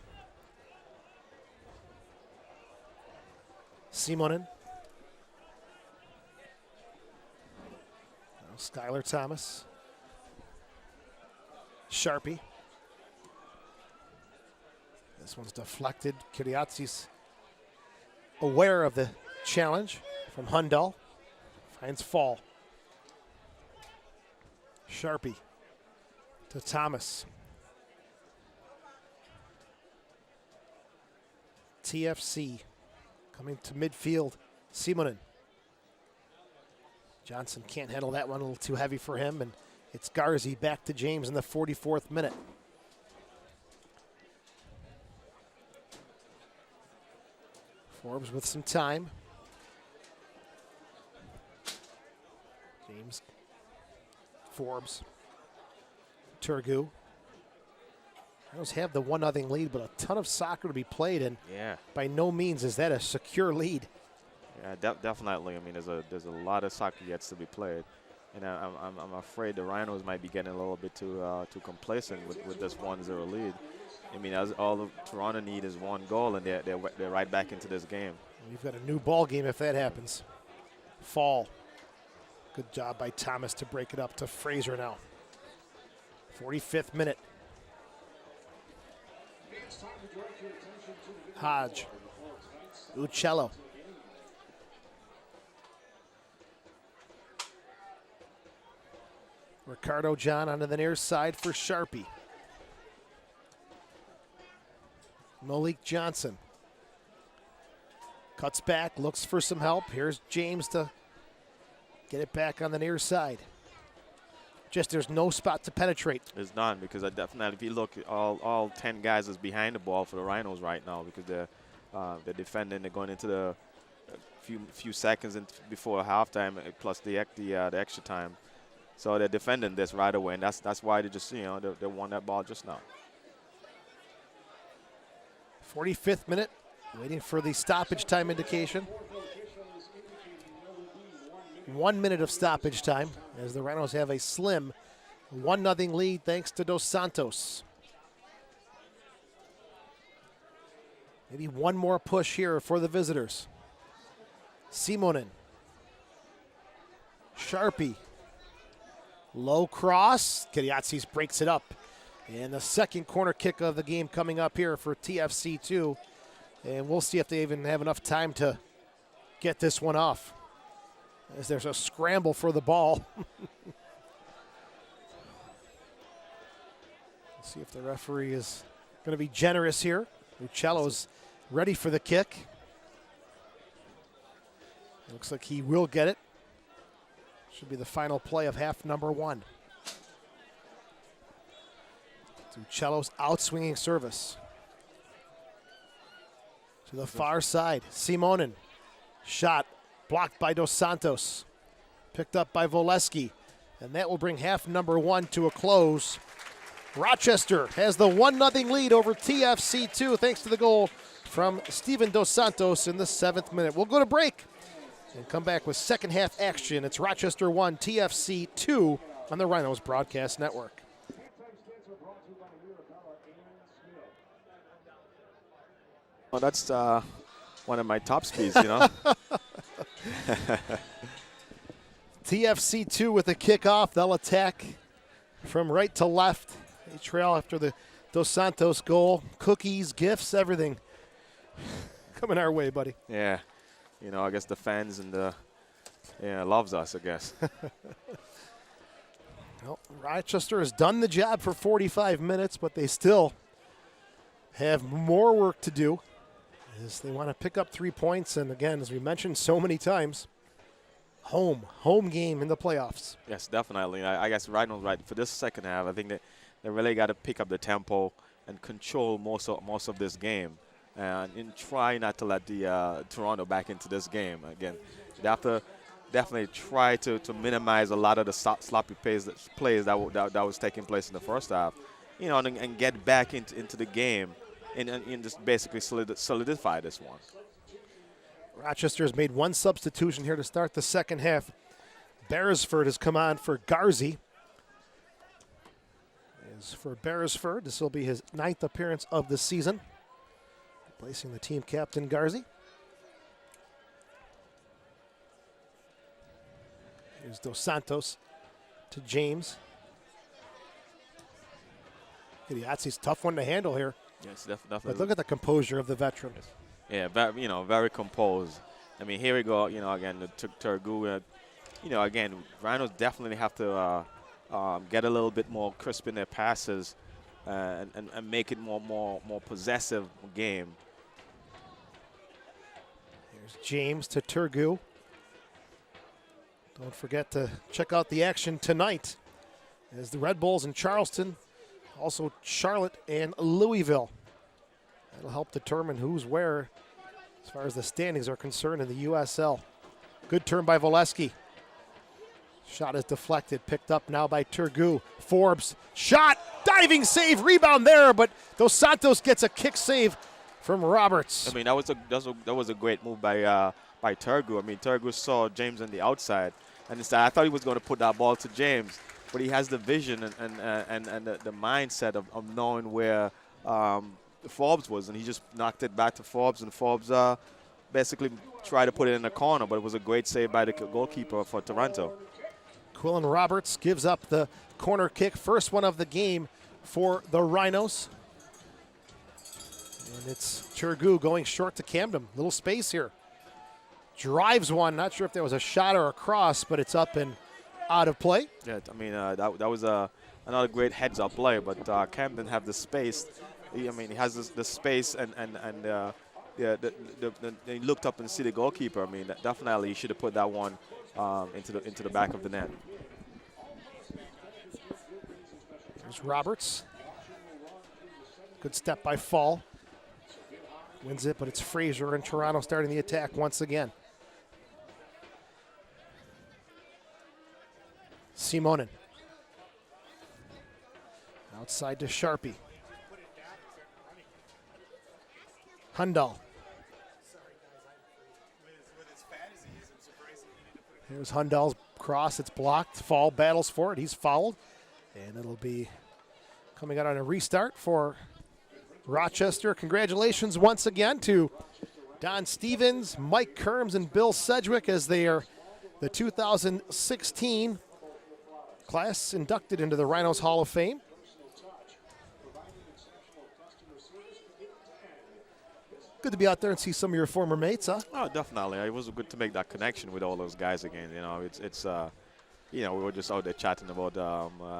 Simonin. Skylar Thomas. Sharpie. This one's deflected. Kiriatsi's aware of the challenge from Hundal. Finds Fall. Sharpie to Thomas. TFC coming to midfield. Simonin. Johnson can't handle that one, a little too heavy for him, and it's Garzi back to James in the 44th minute. Forbes with some time. James. Forbes. Turgu. Rhinos have the 1-0 lead, but a ton of soccer to be played, and by no means is that a secure lead. Yeah, definitely. I mean, there's a lot of soccer yet to be played, and I'm afraid the Rhinos might be getting a little bit too complacent with this 1-0 lead. I mean, all the Toronto need is one goal, and they're right back into this game. We've got a new ball game if that happens. Fall. Good job by Thomas to break it up to Fraser now. 45th minute. Hodge. Uccello. Ricardo John onto the near side for Sharpie. Malik Johnson. Cuts back, looks for some help. Here's James to get it back on the near side. Just there's no spot to penetrate. There's none, because I definitely, if you look, all 10 guys is behind the ball for the Rhinos right now, because they're defending. They're going into the few seconds before halftime, plus the extra time. So they're defending this right away, and that's why they just, they won that ball just now. 45th minute, waiting for the stoppage time indication. 1 minute of stoppage time as the Rhinos have a slim 1-0 lead thanks to Dos Santos. Maybe one more push here for the visitors. Simonin. Sharpie. Low cross. Kiriatsis breaks it up. And the second corner kick of the game coming up here for TFC2. And we'll see if they even have enough time to get this one off, as there's a scramble for the ball. Let's see if the referee is going to be generous here. Uccello's ready for the kick. It looks like he will get it. Should be the final play of half number 1. Uccello's outswinging service. To the far side, Simonin. Shot blocked by Dos Santos. Picked up by Voleski. And that will bring half number 1 to a close. Rochester has the 1-0 lead over TFC2 thanks to the goal from Steven Dos Santos in the 7th minute. We'll go to break and come back with second half action. It's Rochester 1, TFC 2 on the Rhinos Broadcast Network. Well, that's one of my top speeds, TFC 2 with a kickoff. They'll attack from right to left. They trail after the Dos Santos goal. Cookies, gifts, everything coming our way, buddy. Yeah. I guess the fans and loves us, I guess. Well, Rochester has done the job for 45 minutes, but they still have more work to do as they want to pick up 3 points. And again, as we mentioned so many times, home game in the playoffs. Yes, definitely. I guess Rhinos right for this second half. I think that they really got to pick up the tempo and control most of this game, and try not to let the Toronto back into this game again. They have to definitely try to minimize a lot of the sloppy plays that was taking place in the first half, and get back into the game and just basically solidify this one. Rochester has made one substitution here to start the second half. Beresford has come on for Garzi. As for Beresford, this will be his 9th appearance of the season, replacing the team captain Garzi. Here's Dos Santos to James. Kiriatsi's tough one to handle here. Yes, definitely. But look at the composure of the veteran. Yeah, very composed. I mean, here we go. Again, the Turgu. Again, Rhinos definitely have to get a little bit more crisp in their passes and make it more possessive game. Here's James to Turgu. Don't forget to check out the action tonight as the Red Bulls in Charleston, also Charlotte and Louisville. That'll help determine who's where as far as the standings are concerned in the USL. Good turn by Voleski. Shot is deflected, picked up now by Turgu. Forbes, shot, diving save, rebound there, but Dos Santos gets a kick save from Roberts. I mean, that was a great move by Turgu. I mean, Turgu saw James on the outside, and instead I thought he was going to put that ball to James, but he has the vision and the mindset of knowing where Forbes was, and he just knocked it back to Forbes, and Forbes basically tried to put it in the corner, but it was a great save by the goalkeeper for Toronto. Quillen Roberts gives up the corner kick, first one of the game for the Rhinos. And it's Turgu going short to Camden. Little space here. Drives one. Not sure if there was a shot or a cross, but it's up and out of play. Yeah, I mean, that was another great heads-up play, but Camden have the space. He has the space, and they looked up and see the goalkeeper. I mean, definitely he should have put that one into the back of the net. There's Roberts. Good step by Fall. Wins it, but it's Frazier and Toronto starting the attack once again. Simonin. Outside to Sharpie. Hundal. Here's Hundal's cross. It's blocked. Fall battles for it. He's fouled. And it'll be coming out on a restart for Rochester. Congratulations once again to Don Stevens, Mike Kerms, and Bill Sedgwick as they are the 2016 class inducted into the Rhinos Hall of Fame. Good to be out there and see some of your former mates, huh? Oh, definitely. It was good to make that connection with all those guys again. You know, it's you know, we were just out there chatting about,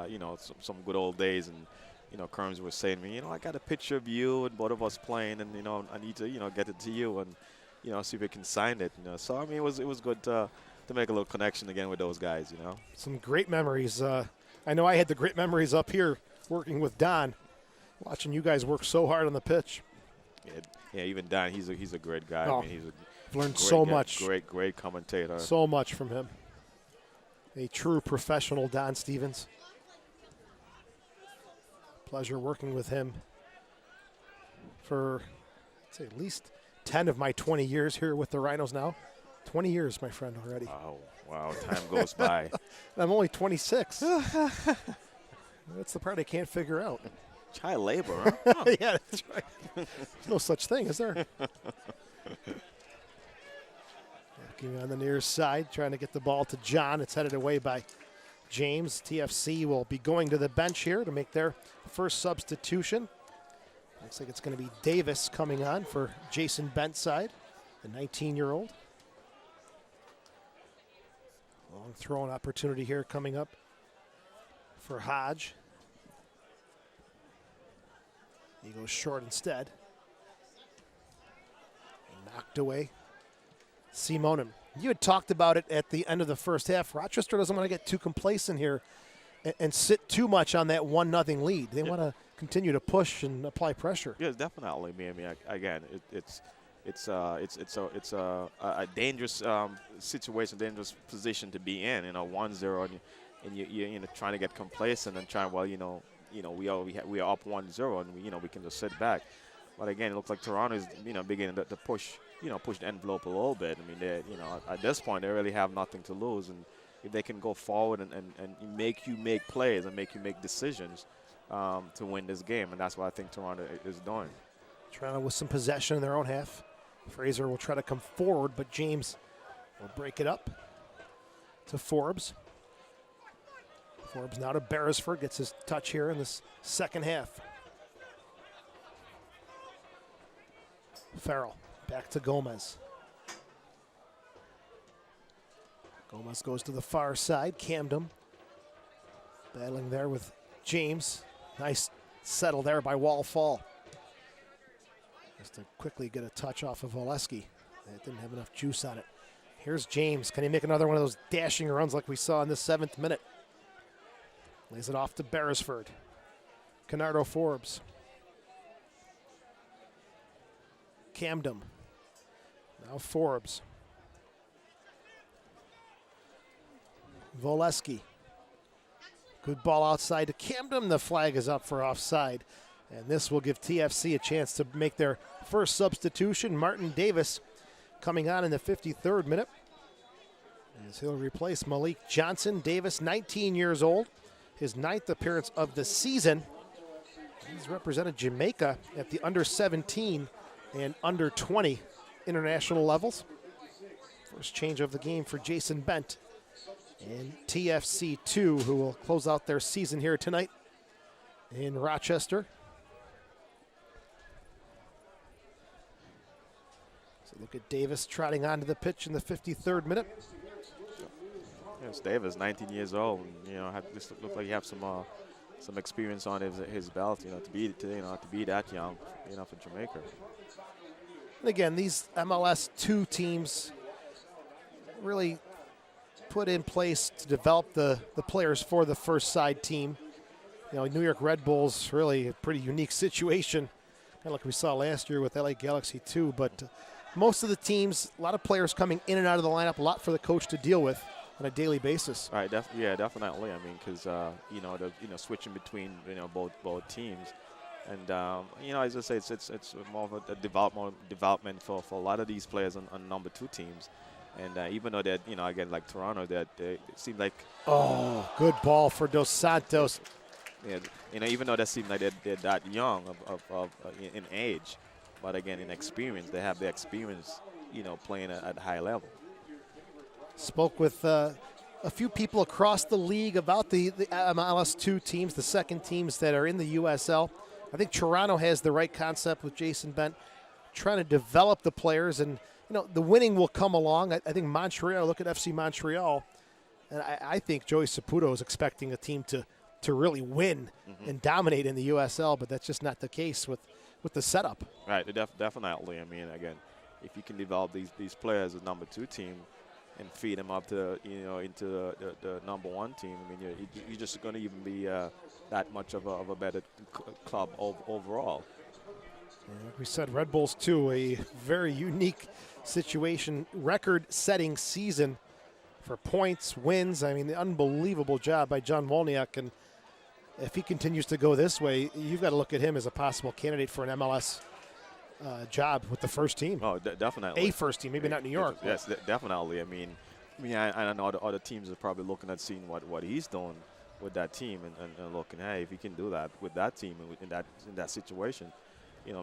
you know, some good old days. And, you know, Kerms was saying to me, you know, I got a picture of you and both of us playing, and, you know, I need to, you know, get it to you and, you know, see if we can sign it. You know, so, I mean, it was good to make a little connection again with those guys, you know. Some great memories. I know I had the great memories up here working with Don, watching you guys work so hard on the pitch. Yeah, even Don, he's a great guy. Oh, I mean, I've learned so much. Great commentator. So much from him. A true professional, Don Stevens. Pleasure working with him for, I'd say, at least 10 of my 20 years here with the Rhinos now. 20 years, my friend, already. Wow, time goes by. I'm only 26. That's the part I can't figure out. Child labor, huh? Yeah, that's right. There's no such thing, is there? Looking on the near side, trying to get the ball to John. It's headed away by James. TFC will be going to the bench here to make their first substitution. Looks like it's going to be Davis coming on for Jason Bent's side, the 19-year-old. Long throwing opportunity here coming up for Hodge. He goes short instead. Knocked away. Simonin. You had talked about it at the end of the first half. Rochester doesn't want to get too complacent here and sit too much on that 1-0 lead. They want to continue to push and apply pressure. Yes, definitely. I mean, again, it's a dangerous situation, dangerous position to be in. You know, 1-0, and you're trying to get complacent and trying. Well, we are up 1-0, and we can just sit back. But again, it looks like Toronto is beginning to push the envelope a little bit. I mean, at this point they really have nothing to lose, and if they can go forward and make you make plays and make you make decisions to win this game, and that's what I think Toronto is doing. Toronto with some possession in their own half. Fraser will try to come forward, but James will break it up to Forbes. Forbes now to Beresford, gets his touch here in this second half. Farrell back to Gomez. Gomez goes to the far side. Camden battling there with James. Nice settle there by Wall-Fall. Just to quickly get a touch off of Oleski. It didn't have enough juice on it. Here's James. Can he make another one of those dashing runs like we saw in the 7th minute? Lays it off to Beresford. Canardo Forbes. Camden. Now Forbes. Voleski. Good ball outside to Camden. The flag is up for offside. And this will give TFC a chance to make their first substitution. Martin Davis coming on in the 53rd minute, as he'll replace Malik Johnson. Davis, 19 years old. His 9th appearance of the season. He's represented Jamaica at the under-17 and under-20 international levels. First change of the game for Jason Bent and TFC 2, who will close out their season here tonight in Rochester. So look at Davis trotting onto the pitch in the 53rd minute. Yes, Davis, 19 years old. And, this looked like he have some experience on his belt. To be that young, for Jamaica. And again, these MLS 2 teams really put in place to develop the players for the first side team New York Red Bulls really a pretty unique situation, kind of like we saw last year with LA Galaxy too. But most of the teams, a lot of players coming in and out of the lineup, a lot for the coach to deal with on a daily basis. Right. Yeah, definitely. I mean, because switching between both teams, and as I say, it's more of a development for a lot of these players on number 2 teams. And even though that, again, like Toronto, that it seemed like Good ball for Dos Santos. yeah, even though that seemed like they're that young in age, but again in experience, they have the experience, playing at a high level. Spoke with a few people across the league about the MLS2 teams, the second teams that are in the USL. I think Toronto has the right concept with Jason Bent, trying to develop the players, and the winning will come along. I think Montreal, look at FC Montreal, and I think Joey Saputo is expecting a team to really win and dominate in the USL, but that's just not the case with the setup. Right, definitely. I mean, again, if you can develop these players as number 2 team and feed them up to into the number 1 team, I mean, you're just going to even be that much of a better club overall. Like we said, Red Bulls too, a very unique situation, record-setting season for points, wins. I mean, the unbelievable job by John Wolniak, and if he continues to go this way, you've got to look at him as a possible candidate for an MLS job with the first team. Oh, definitely. A first team, maybe not New York. Yes, definitely. I mean, I know the other teams are probably looking at seeing what he's doing with that team and looking, hey, if he can do that with that team and in that situation,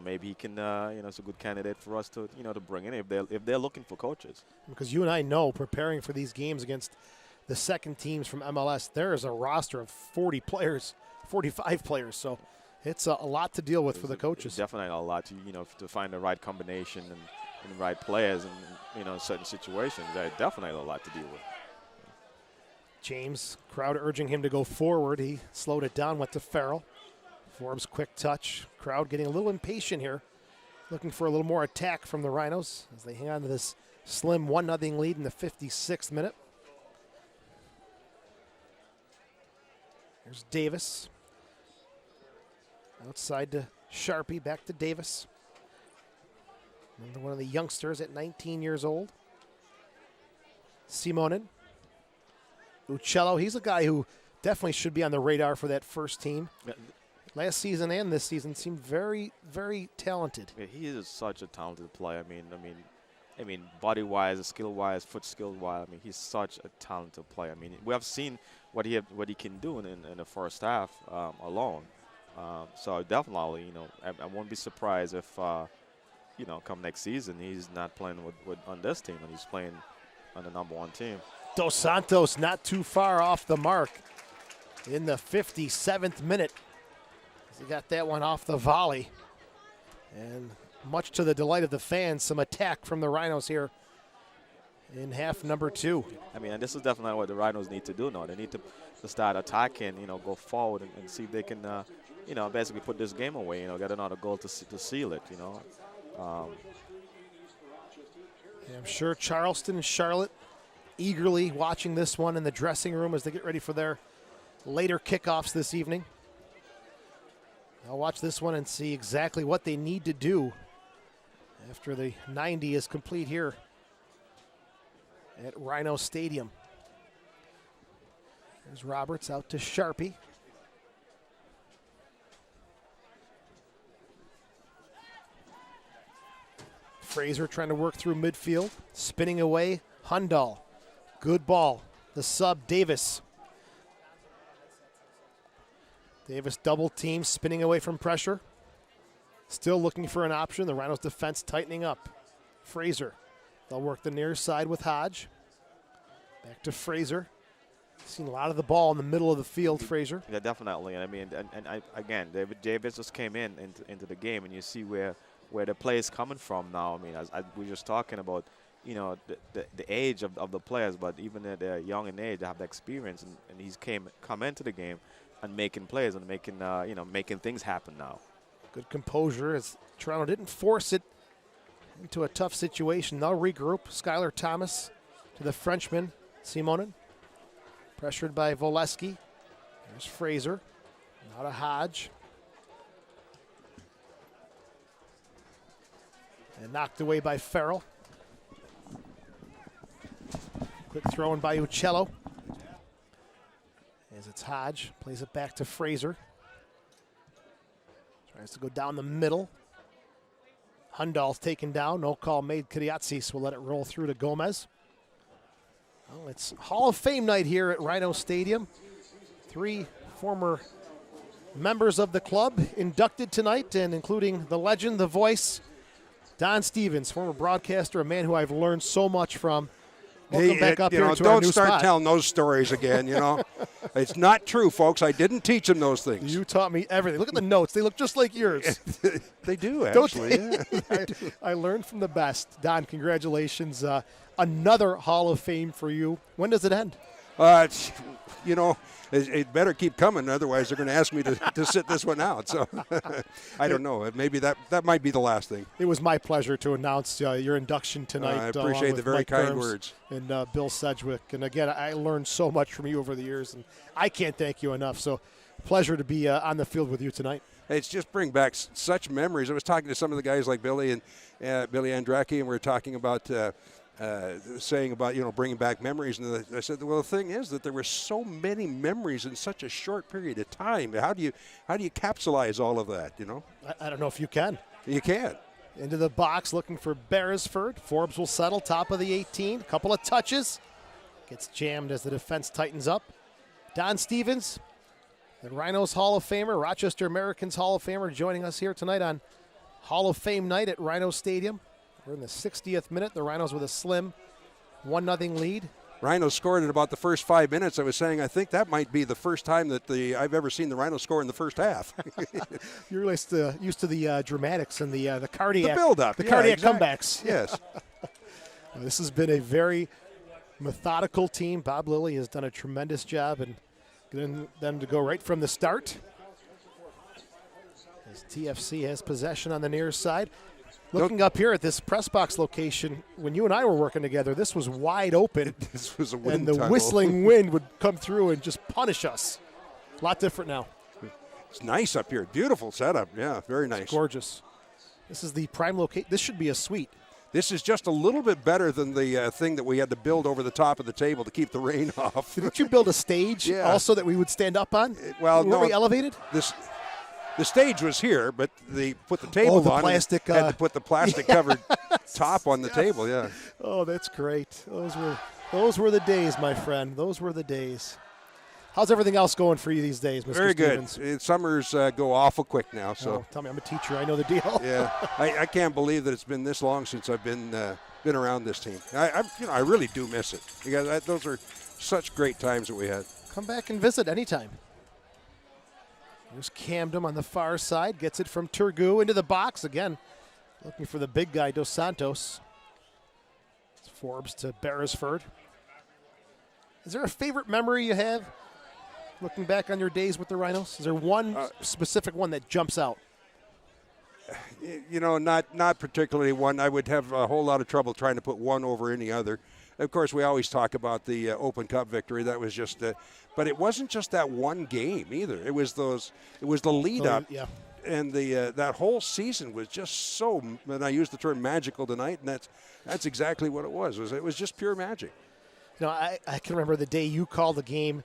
maybe he can, it's a good candidate for us to, to bring in if they're looking for coaches. Because you and I know, preparing for these games against the second teams from MLS, there is a roster of 40 players, 45 players. So it's a lot to deal with for the coaches. It's definitely a lot to, to find the right combination and the right players in certain situations. Definitely a lot to deal with. James, crowd urging him to go forward. He slowed it down, went to Farrell. Forbes quick touch. Crowd getting a little impatient here, looking for a little more attack from the Rhinos as they hang on to this slim 1-0 lead in the 56th minute. There's Davis. Outside to Sharpie, back to Davis. Another one of the youngsters at 19 years old. Simonin. Uccello, he's a guy who definitely should be on the radar for that first team. Last season and this season seemed very, very talented. Yeah, he is such a talented player. I mean, body-wise, skill-wise, foot skill-wise. I mean, he's such a talented player. I mean, we have seen what he can do in the first half alone. So definitely, I won't be surprised if, come next season, he's not playing on this team and he's playing on the number 1 team. Dos Santos not too far off the mark in the 57th minute. He got that one off the volley. And much to the delight of the fans, some attack from the Rhinos here in half number 2. I mean, and this is definitely what the Rhinos need to do now. They need to start attacking, go forward and see if they can, basically put this game away, get another goal to seal it, Yeah, I'm sure Charleston and Charlotte eagerly watching this one in the dressing room as they get ready for their later kickoffs this evening. I'll watch this one and see exactly what they need to do after the 90 is complete here at Rhino Stadium. There's Roberts out to Sharpie. Fraser trying to work through midfield. Spinning away, Hundal. Good ball. The sub, Davis. Davis double team, spinning away from pressure. Still looking for an option. The Rhinos defense tightening up. Fraser. They'll work the near side with Hodge. Back to Fraser. Seen a lot of the ball in the middle of the field, Fraser. Yeah, definitely. And I mean, again, Davis just came into the game, and you see where the play is coming from now. I mean, we were just talking about, the age of the players, but even if they're young in age, they have the experience, and he's come into the game and making plays and making things happen now. Good composure as Toronto didn't force it into a tough situation. They'll regroup. Skylar Thomas to the Frenchman, Simonin. Pressured by Voleski. There's Fraser. Now to Hodge. And knocked away by Farrell. Quick throw in by Uccello. As it's Hodge, plays it back to Fraser. Tries to go down the middle. Hundal's taken down. No call made. Kiriatsis will let it roll through to Gomez. Well, it's Hall of Fame night here at Rhino Stadium. 3 former members of the club inducted tonight, and including the legend, the voice, Don Stevens, former broadcaster, a man who I've learned so much from. Welcome back up here to our don't new start spot. telling those stories again, It's not true, folks. I didn't teach them those things. You taught me everything. Look at the notes. They look just like yours. They do, Don't actually. they? I learned from the best. Don, congratulations. Another Hall of Fame for you. When does it end? It better keep coming. Otherwise, they're going to ask me to sit this one out. So I don't know. Maybe that might be the last thing. It was my pleasure to announce your induction tonight. I appreciate the very Mike kind Burns words. And Bill Sedgwick. And again, I learned so much from you over the years, and I can't thank you enough. So pleasure to be on the field with you tonight. It's just bring back such memories. I was talking to some of the guys like Billy and Billy Andracki, and we were talking about saying about bringing back memories, and I said, well, the thing is that there were so many memories in such a short period of time. How do you capsulize all of that? I don't know if you can. You can't. Into the box looking for Beresford. Forbes will settle top of the 18. Couple of touches. Gets jammed as the defense tightens up. Don Stevens, the Rhinos Hall of Famer, Rochester Americans Hall of Famer, joining us here tonight on Hall of Fame night at Rhino Stadium. We're in the 60th minute. The Rhinos with a slim 1-0 lead. Rhinos scored in about the first 5 minutes. I was saying I think that might be the first time that I've ever seen the Rhinos score in the first half. You're used to the dramatics and the cardiac. The build-up. The cardiac exactly. comebacks. Yes. This has been a very methodical team. Bob Lilly has done a tremendous job in getting them to go right from the start. As TFC has possession on the near side. Looking up here at this press box location, when you and I were working together, this was wide open. This was a wind and the tunnel. whistling wind would come through and just punish us. A lot different now. It's nice up here. Beautiful setup. Yeah, very nice. It's gorgeous. This is the prime location. This should be a suite. This is just a little bit better than the thing that we had to build over the top of the table to keep the rain off. Didn't you build a stage also that we would stand up on? Were we elevated? The stage was here, but they put the table the on plastic, and had to put the plastic covered top on the table, yeah. Oh, that's great. Those were the days, my friend. Those were the days. How's everything else going for you these days, Mr. Very Stevens? good. Summers go awful quick now. So tell me, I'm a teacher. I know the deal. Yeah, I can't believe that it's been this long since I've been around this team. I really do miss it because those are such great times that we had. Come back and visit anytime. There's Camden on the far side. Gets it from Turgu into the box again. Looking for the big guy, Dos Santos. It's Forbes to Beresford. Is there a favorite memory you have looking back on your days with the Rhinos? Is there one specific one that jumps out? Not particularly one. I would have a whole lot of trouble trying to put one over any other. Of course, we always talk about the Open Cup victory. That was just, but it wasn't just that one game either. It was the lead up, and that whole season was just so. And I used the term magical tonight, and that's exactly what it was. It was just pure magic. I can remember the day you called the game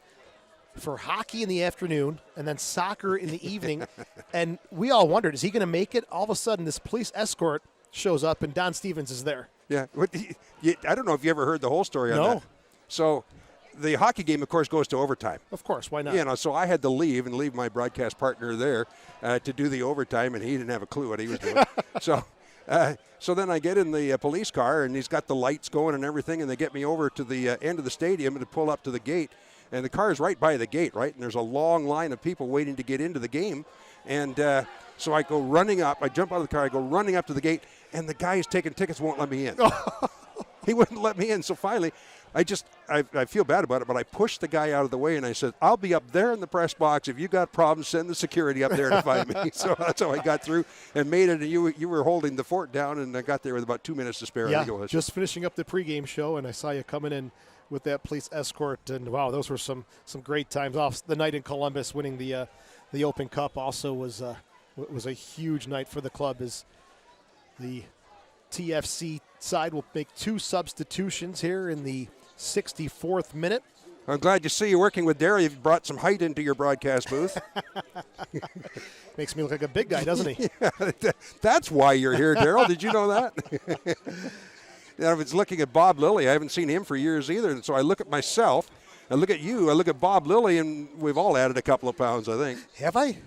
for hockey in the afternoon and then soccer in the evening, and we all wondered, is he going to make it? All of a sudden, this police escort shows up, and Don Stevens is there. Yeah, I don't know if you ever heard the whole story on that. So the hockey game, of course, goes to overtime. Of course, why not? So I had to leave my broadcast partner there to do the overtime, and he didn't have a clue what he was doing. So then I get in the police car, and he's got the lights going and everything, and they get me over to the end of the stadium and to pull up to the gate. And the car is right by the gate, right? And there's a long line of people waiting to get into the game. And so I go running up. I jump out of the car. I go running up to the gate, and the guy who's taking tickets won't let me in. He wouldn't let me in. So finally, I feel bad about it, but I pushed the guy out of the way, and I said, I'll be up there in the press box. If you got problems, send the security up there to find me. So that's how I got through and made it. And you were holding the fort down, and I got there with about 2 minutes to spare. Yeah, just finishing up the pregame show, and I saw you coming in with that police escort, and wow, those were some great times off the night in Columbus, winning the the Open Cup also was a huge night for the club, as the TFC side will make 2 substitutions here in the 64th minute. I'm glad to see you working with Daryl. You've brought some height into your broadcast booth. Makes me look like a big guy, doesn't he? Yeah, that's why you're here, Daryl. Did you know that? I was looking at Bob Lilly. I haven't seen him for years either. And so I look at myself, I look at you, I look at Bob Lilly, and we've all added a couple of pounds, I think. Have I?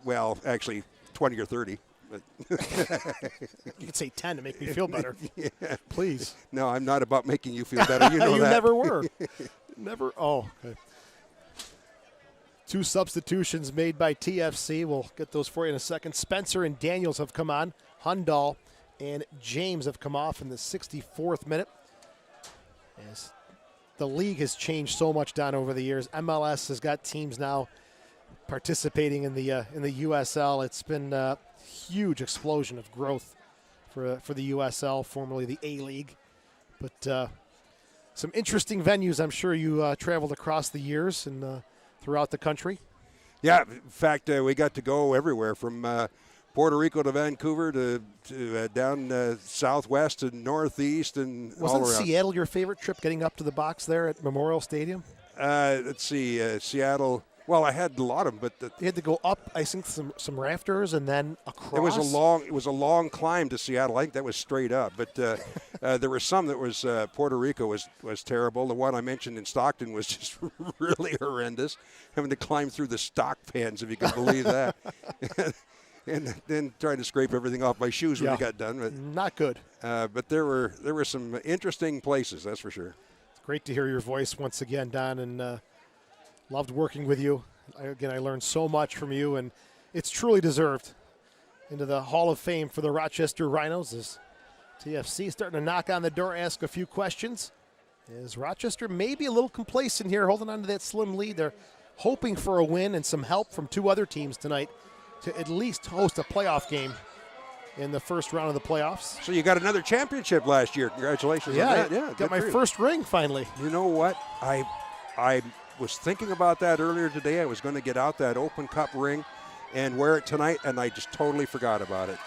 Well, actually, 20 or 30. But you could say 10 to make me feel better. Yeah. Please. No, I'm not about making you feel better. You know you that. never were. Never. Oh, okay. 2 substitutions made by TFC. We'll get those for you in a second. Spencer and Daniels have come on. Hundal and James have come off in the 64th minute. As the league has changed so much down over the years. MLS has got teams now participating in the USL. It's been a huge explosion of growth for the USL, formerly the A-League. But some interesting venues. I'm sure you traveled across the years and throughout the country. Yeah, in fact, we got to go everywhere from Puerto Rico to Vancouver to down southwest and northeast and all around. Wasn't Seattle your favorite trip, getting up to the box there at Memorial Stadium? Let's see, Seattle. Well, I had a lot of them, but You had to go up, I think, some rafters and then across. it was a long climb to Seattle. I think that was straight up. But there were some that was Puerto Rico was terrible. The one I mentioned in Stockton was just really horrendous, having to climb through the stock pans, if you can believe that. And then trying to scrape everything off my shoes when we got done. But, not good. but there were some interesting places, that's for sure. It's great to hear your voice once again, Don, and loved working with you. I learned so much from you, and it's truly deserved. Into the Hall of Fame for the Rochester Rhinos as TFC starting to knock on the door, ask a few questions. Is Rochester maybe a little complacent here, holding on to that slim lead? They're hoping for a win and some help from 2 other teams tonight to at least host a playoff game in the first round of the playoffs. So you got another championship last year. Congratulations on that. Yeah, got my first ring finally. You know what? I was thinking about that earlier today. I was going to get out that Open Cup ring and wear it tonight, and I just totally forgot about it.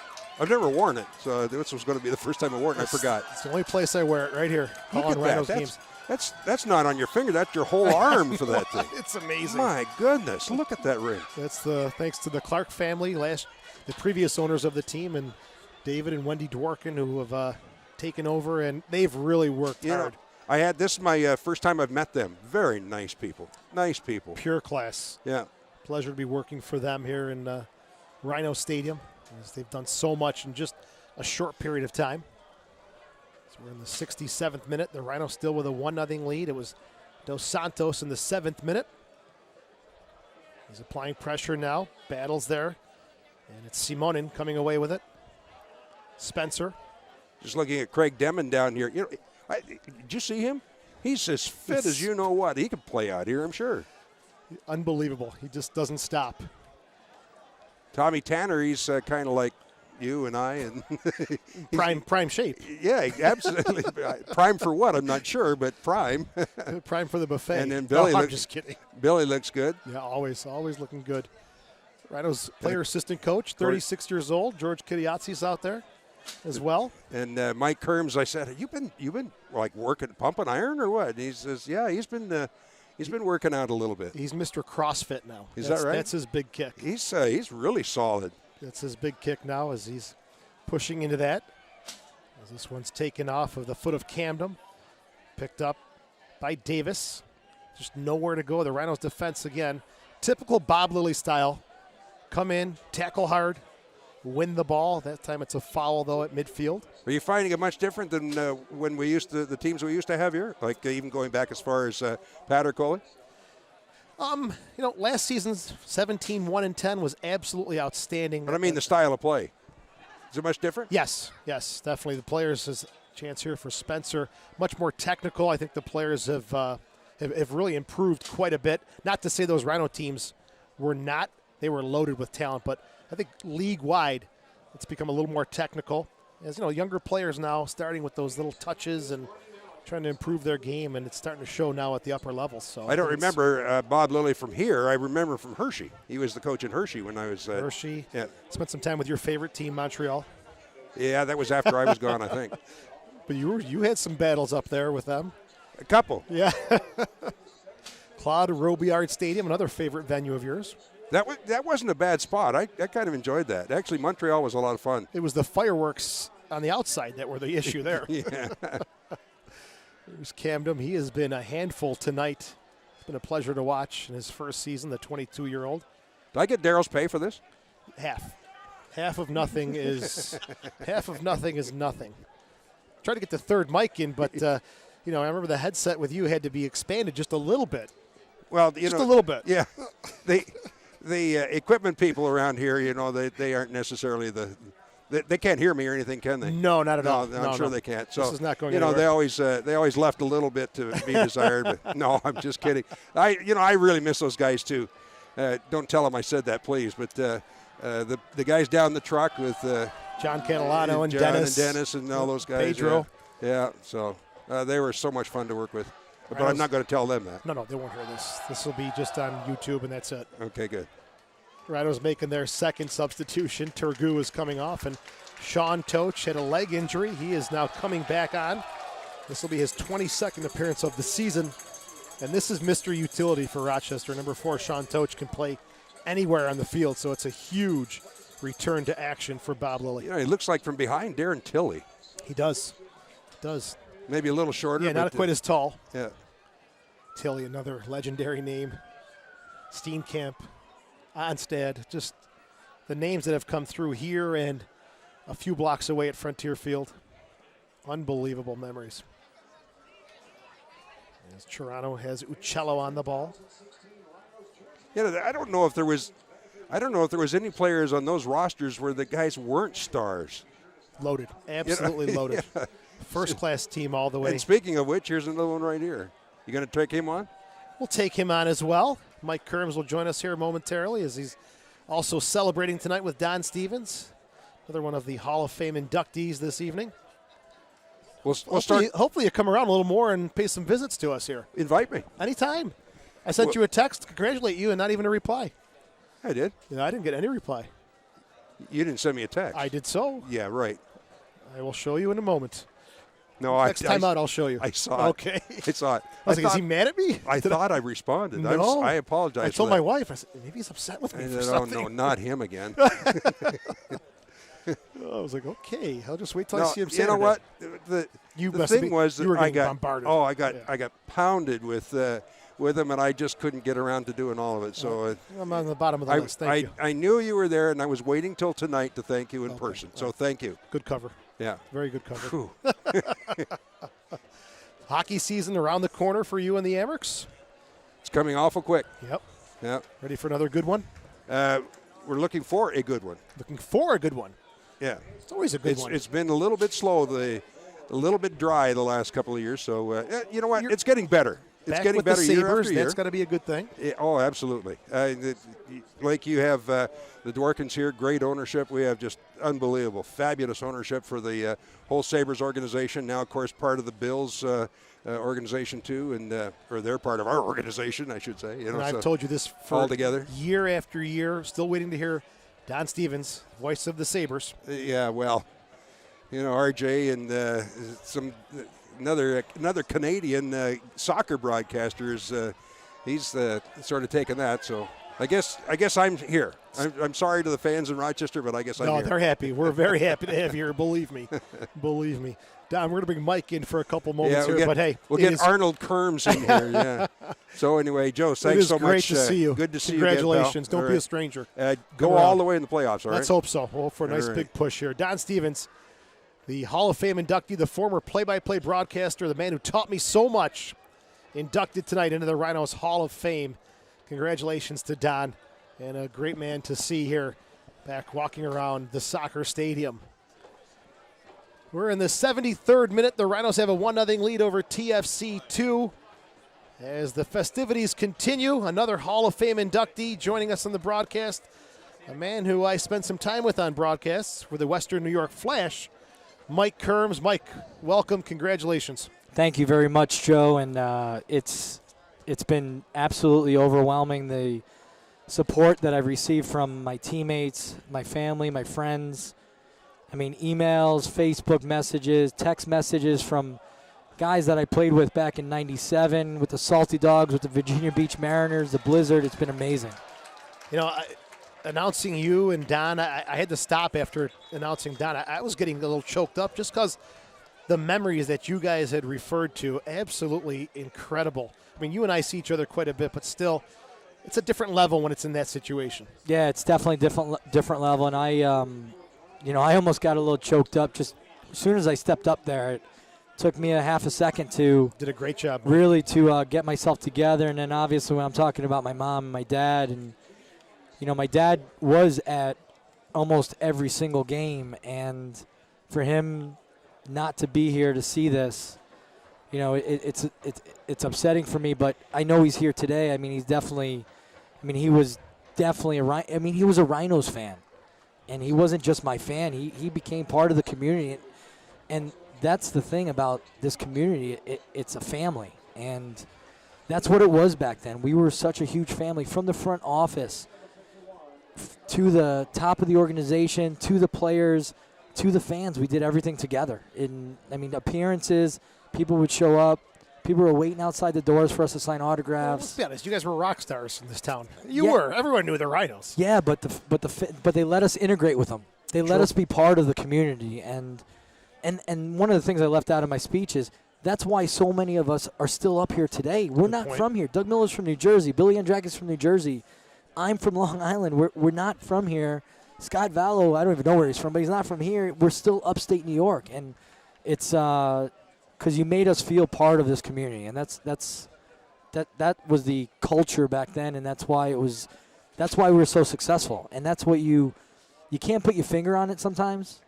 I've never worn it, so this was going to be the first time I wore it, and I forgot. It's the only place I wear it, right here. Look on at Rhinos that. games. That's not on your finger. That's your whole arm for that thing. It's amazing. My goodness, look at that ring. That's thanks to the Clark family, the previous owners of the team, and David and Wendy Dworkin, who have taken over, and they've really worked hard. I had this my first time I've met them. Very nice people. Nice people. Pure class. Yeah. Pleasure to be working for them here in Rhino Stadium, as they've done so much in just a short period of time. So we're in the 67th minute. The Rhinos still with a 1-0 lead. It was Dos Santos in the 7th minute. He's applying pressure now. Battles there. And it's Simonin coming away with it. Spencer. Just looking at Craig Demon down here. You know, did you see him? He's as fit as you know what. He could play out here, I'm sure. Unbelievable. He just doesn't stop. Tommy Tanner, he's kind of like you and I, and prime shape. Yeah, absolutely. Prime for what? I'm not sure, but prime. Prime for the buffet. And then Billy. I'm just kidding. Billy looks good. Yeah, always looking good. Rhinos player assistant coach, 36 years old. George Kiriatsi's out there as well. And Mike Kerms, I said, you been like pumping iron or what? And he says, yeah, he's been working out a little bit. He's Mr. CrossFit now. Is that right? That's his big kick. He's really solid. That's his big kick now, as he's pushing into that. As this one's taken off of the foot of Camden. Picked up by Davis. Just nowhere to go. The Rhinos defense again. Typical Bob Lilly style. Come in, tackle hard, win the ball. That time it's a foul, though, at midfield. Are you finding it much different than when the teams we used to have here? Like even going back as far as Pat or Coley? Last season's 17-1-10 was absolutely outstanding. But I mean the style of play. Is it much different? Yes, definitely. The players has a chance here for Spencer. Much more technical. I think the players have really improved quite a bit. Not to say those Rhino teams were not. They were loaded with talent, but I think league-wide it's become a little more technical. As younger players now starting with those little touches and trying to improve their game, and it's starting to show now at the upper levels. So I don't remember Bob Lilly from here. I remember from Hershey. He was the coach in Hershey when I was Hershey. Yeah, Spent some time with your favorite team, Montreal. yeah, that was after I was gone, I think. But you had some battles up there with them. A couple. Yeah. Claude Robillard Stadium, another favorite venue of yours. That wasn't a bad spot. I kind of enjoyed that. Actually, Montreal was a lot of fun. It was the fireworks on the outside that were the issue there. Yeah. Here's Camden. He has been a handful tonight. It's been a pleasure to watch in his first season, the 22-year-old. Did I get Daryl's pay for this? Half. Half of nothing is nothing. Tried to get the third mic in, but I remember the headset with you had to be expanded just a little bit. Well, just a little bit. Yeah. The equipment people around here, they aren't necessarily they can't hear me or anything, can they? No, not at all. No, I'm sure they can't. So this is not going anywhere. they always left a little bit to be desired. But no, I'm just kidding. I really miss those guys too. Don't tell them I said that, please. But the guys down the truck with John Catalano and John Dennis. and Dennis and all those guys. Pedro. Yeah. So they were so much fun to work with. But I'm not going to tell them that. No, they won't hear this. This will be just on YouTube, and that's it. Okay, good. Rhinos making their second substitution. Turgu is coming off, and Sean Toch had a leg injury. He is now coming back on. This will be his 22nd appearance of the season, and this is Mr. Utility for Rochester. Number 4, Sean Toch, can play anywhere on the field, so it's a huge return to action for Bob Lilly. He looks like from behind Darren Tilley. He does. Maybe a little shorter. Yeah, not quite as tall. Yeah. Tilley, another legendary name. Steenkamp, Onstad, just the names that have come through here and a few blocks away at Frontier Field. Unbelievable memories. As Toronto has Uccello on the ball. Yeah, I don't know if there was any players on those rosters where the guys weren't stars. Loaded, absolutely loaded. Yeah. First-class team all the way. And speaking of which, here's another one right here. You going to take him on? We'll take him on as well. Mike Kerms will join us here momentarily as he's also celebrating tonight with Don Stevens, another one of the Hall of Fame inductees this evening. We'll start. Hopefully you come around a little more and pay some visits to us here. Invite me. Anytime. I sent you a text to congratulate you and not even a reply. I did. I didn't get any reply. You didn't send me a text. I did so. Yeah, right. I will show you in a moment. No, Next time out, I'll show you. I saw it. Okay. I saw it. I was like, is he mad at me? I thought I responded. No. I apologize. I told my wife, I said, maybe he's upset with me for something. Oh, no, not him again. I was like, okay, I'll just wait till I see him Saturday. You know what? The thing was that I got bombarded. Oh, I got pounded with him, and I just couldn't get around to doing all of it. So I'm on the bottom of the list. Thank you. I knew you were there, and I was waiting till tonight to thank you in person. So thank you. Good cover. Yeah. Very good cover. Hockey season around the corner for you and the Amerks. It's coming awful quick. Yep. Yep. Ready for another good one? We're looking for a good one. Looking for a good one. Yeah. It's always a good one. It's been a little bit slow, a little bit dry the last couple of years. So, you know what? It's getting better. It's Back getting with better the year Sabres, after year. that's got to be a good thing. Yeah, oh, absolutely. Like you have the Dworkins here, great ownership. We have just unbelievable, fabulous ownership for the whole Sabres organization. Now, of course, part of the Bills organization too, and or they're part of our organization, I should say. And I've told you this for all together, year after year. Still waiting to hear Don Stevens, voice of the Sabres. Yeah, well, RJ and another Canadian soccer broadcaster is he's sort of taken that. So I guess I'm here. I'm sorry to the fans in Rochester, but I guess I'm here. No, they're happy. We're very happy to have you here. Believe me. Don, we're going to bring Mike in for a couple moments here, but hey. We'll get Arnold Kerms in here, yeah. So anyway, Joe, thanks so much. Great to see you. Good to see Congratulations. you. Don't be a stranger. Go all the way in the playoffs, all right? Let's hope so. We'll hope for a nice big push here. Don Stevens, the Hall of Fame inductee, the former play-by-play broadcaster, the man who taught me so much, inducted tonight into the Rhinos Hall of Fame. Congratulations to Don, and a great man to see here back walking around the soccer stadium. We're in the 73rd minute. The Rhinos have a 1-0 lead over TFC 2. As the festivities continue, another Hall of Fame inductee joining us on the broadcast, a man who I spent some time with on broadcasts for the Western New York Flash, Mike Kerms. Mike, welcome. Congratulations. Thank you very much, Joe. And it's been absolutely overwhelming, the support that I've received from my teammates, my family, my friends. I mean, emails, Facebook messages, text messages from guys that I played with back in '97 with the Salty Dogs, with the Virginia Beach Mariners, the Blizzard. It's been amazing. You know, announcing you and Don, I had to stop after announcing Don. I was getting a little choked up just because the memories that you guys had referred to, absolutely incredible. I mean, you and I see each other quite a bit, but still, it's a different level when it's in that situation. Yeah, it's definitely different level, and I almost got a little choked up just as soon as I stepped up there. It took me a half a second to did a great job, really, to get myself together, and then obviously when I'm talking about my mom and my dad, and my dad was at almost every single game, and for him not to be here to see this, it's upsetting for me, but I know he's here today. I mean, he was definitely he was a Rhinos fan, and he wasn't just my fan. He became part of the community, and that's the thing about this community. It's a family, and that's what it was back then. We were such a huge family, from the front office to the top of the organization, to the players, to the fans. We did everything together. Appearances, people would show up. People were waiting outside the doors for us to sign Well, let's autographs. be honest, you guys were rock stars in this town. You were. Everyone knew the Rhinos. Yeah, but they let us integrate with them. They let True. us be part of the community, and one of the things I left out of my speech is that's why so many of us are still up here today. We're not point. from here. Doug Miller's from New Jersey. Billy Andrakis from New Jersey. I'm from Long Island. We're not from here. Scott Vallow, I don't even know where he's from, but he's not from here. We're still upstate New York, and it's because you made us feel part of this community, and that was the culture back then, and that's why we were so successful, and that's what you can't put your finger on it sometimes.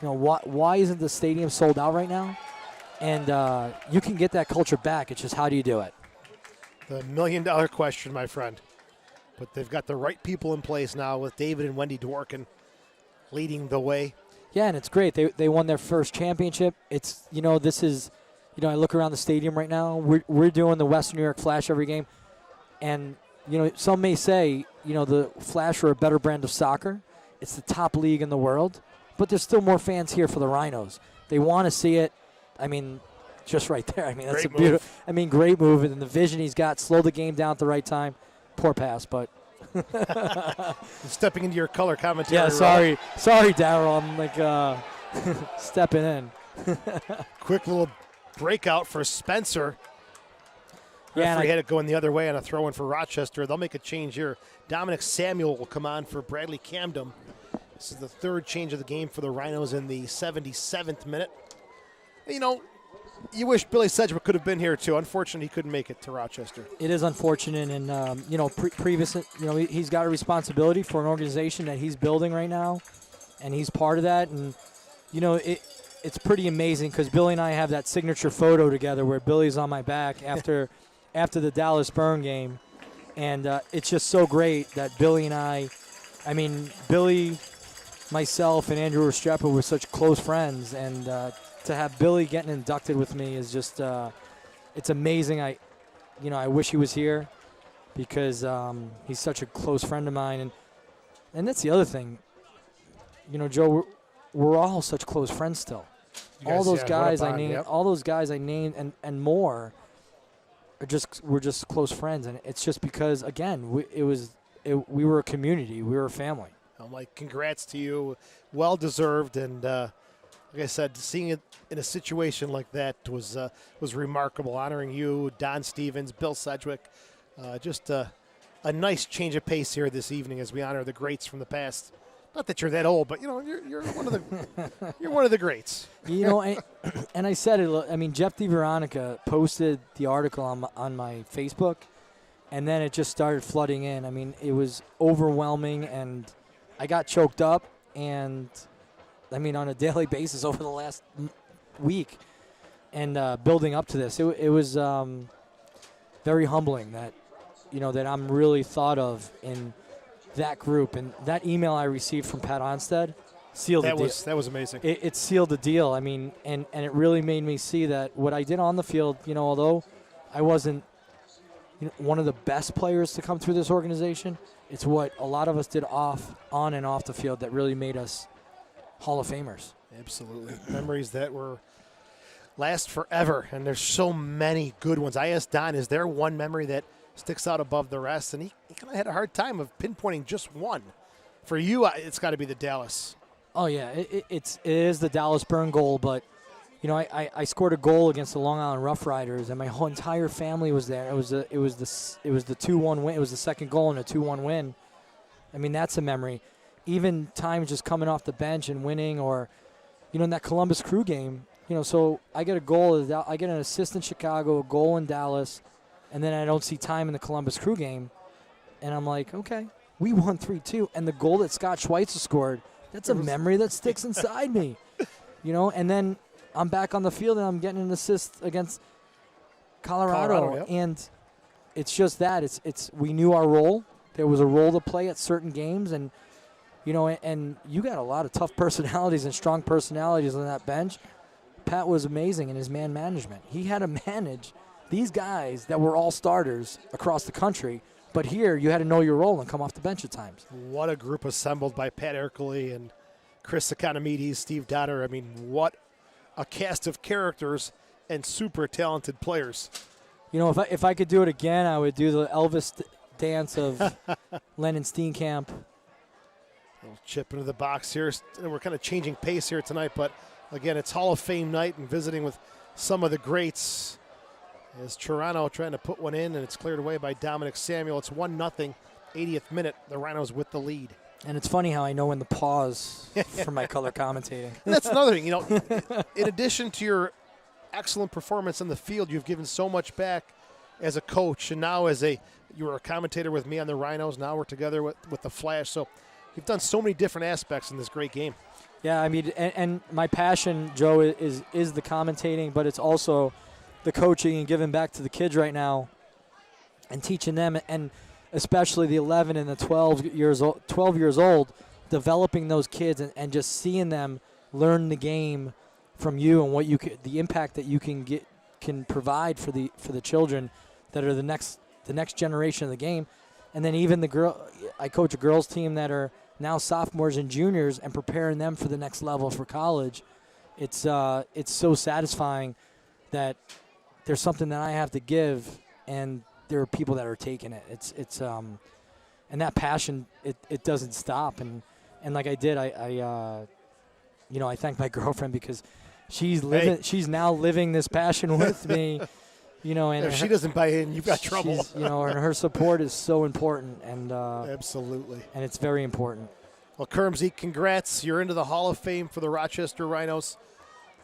Why isn't the stadium sold out right now? And you can get that culture back. It's just, how do you do it? The million-dollar question, my friend. But they've got the right people in place now with David and Wendy Dworkin leading the way. Yeah, and it's great. They won their first championship. It's, this is, I look around the stadium right now. We're doing the Western New York Flash every game. And, some may say, the Flash are a better brand of soccer. It's the top league in the world. But there's still more fans here for the Rhinos. They want to see it. I mean, just right there. I mean, that's Great a beautiful, great move. And the vision he's got, slow the game down at the right time. Poor pass, but. Stepping into your color commentary. Yeah, sorry, Darryl. I'm stepping in. Quick little breakout for Spencer. Yeah, Referee had it going the other way on a throw-in for Rochester. They'll make a change here. Dominic Samuel will come on for Bradley Camden. This is the third change of the game for the Rhinos in the 77th minute. You wish Billy Sedgwick could have been here too. Unfortunately, he couldn't make it to Rochester. It is unfortunate, and he's got a responsibility for an organization that he's building right now, and he's part of that. And it's pretty amazing because Billy and I have that signature photo together where Billy's on my back after the Dallas Burn game, and it's just so great that Billy and I, Billy, myself, and Andrew Restrepo were such close friends, and to have Billy getting inducted with me is just it's amazing. I wish he was here because he's such a close friend of mine, and that's the other thing. Joe, we're all such close friends still. All those guys I named, all those guys I named, and more we're just close friends, and it's just because again we were a community, we were a family. I'm like, congrats to you, well deserved, and like I said, seeing it in a situation like that was remarkable. Honoring you, Don Stevens, Bill Sedgwick, just a nice change of pace here this evening as we honor the greats from the past. Not that you're that old, but you're one of the you're one of the greats. And I said it. Jeff DeVeronica posted the article on my Facebook, and then it just started flooding in. It was overwhelming, and I got choked up, and on a daily basis over the last week, and building up to this, it was very humbling that that I'm really thought of in that group. And that email I received from Pat Onstead sealed the deal. That was amazing. It sealed the deal. I mean, and it really made me see that what I did on the field, although I wasn't one of the best players to come through this organization, it's what a lot of us did on and off the field that really made us Hall of Famers. Absolutely. Memories that were last forever, and there's so many good ones. I asked Don, is there one memory that sticks out above the rest? And he kind of had a hard time of pinpointing just one. For you, it's got to be the Dallas. Oh, yeah. It is the Dallas burn goal, but, I scored a goal against the Long Island Rough Riders, and my whole entire family was there. It was the 2-1 win. It was the second goal in a 2-1 win. I mean, that's a memory. Even times just coming off the bench and winning, or, in that Columbus Crew game, so I get a goal. I get an assist in Chicago, a goal in Dallas, and then I don't see time in the Columbus Crew game. And I'm like, okay, we won 3-2. And the goal that Scott Schweitzer scored, that's a memory that sticks inside me. And then I'm back on the field and I'm getting an assist against Colorado. Yep. And it's just that. It's we knew our role. There was a role to play at certain games. And, and you got a lot of tough personalities and strong personalities on that bench. Pat was amazing in his man management. He had to manage these guys that were all starters across the country. But here, you had to know your role and come off the bench at times. What a group assembled by Pat Ercole and Chris Economides, Steve Donner. I mean, what a cast of characters and super talented players. If I could do it again, I would do the Elvis dance of Lennon Steenkamp. Little chip into the box here. We're kind of changing pace here tonight, but again, it's Hall of Fame night and visiting with some of the greats. As Toronto trying to put one in, and it's cleared away by Dominic Samuel. It's 1-0, 80th minute. The Rhinos with the lead. And it's funny how I know when to pause for my color commentating. And that's another thing. In addition to your excellent performance on the field, you've given so much back as a coach, and now you were a commentator with me on the Rhinos. Now we're together with the Flash. So you've done so many different aspects in this great game. Yeah, I mean, and my passion, Joe, is the commentating, but it's also the coaching and giving back to the kids right now and teaching them, and especially the 11 and the 12 years old, developing those kids and just seeing them learn the game from you and what the impact that you can provide for the children that are the next generation of the game. And then even I coach a girls team that are now sophomores and juniors and preparing them for the next level for college. It's so satisfying that there's something that I have to give, and there are people that are taking it. It's and that passion, it doesn't stop. And like I did, I thank my girlfriend because she's now living this passion with me. And if she doesn't buy in, you've got trouble. And her support is so important, and absolutely, and it's very important. Well, Kermsey, congrats! You're into the Hall of Fame for the Rochester Rhinos.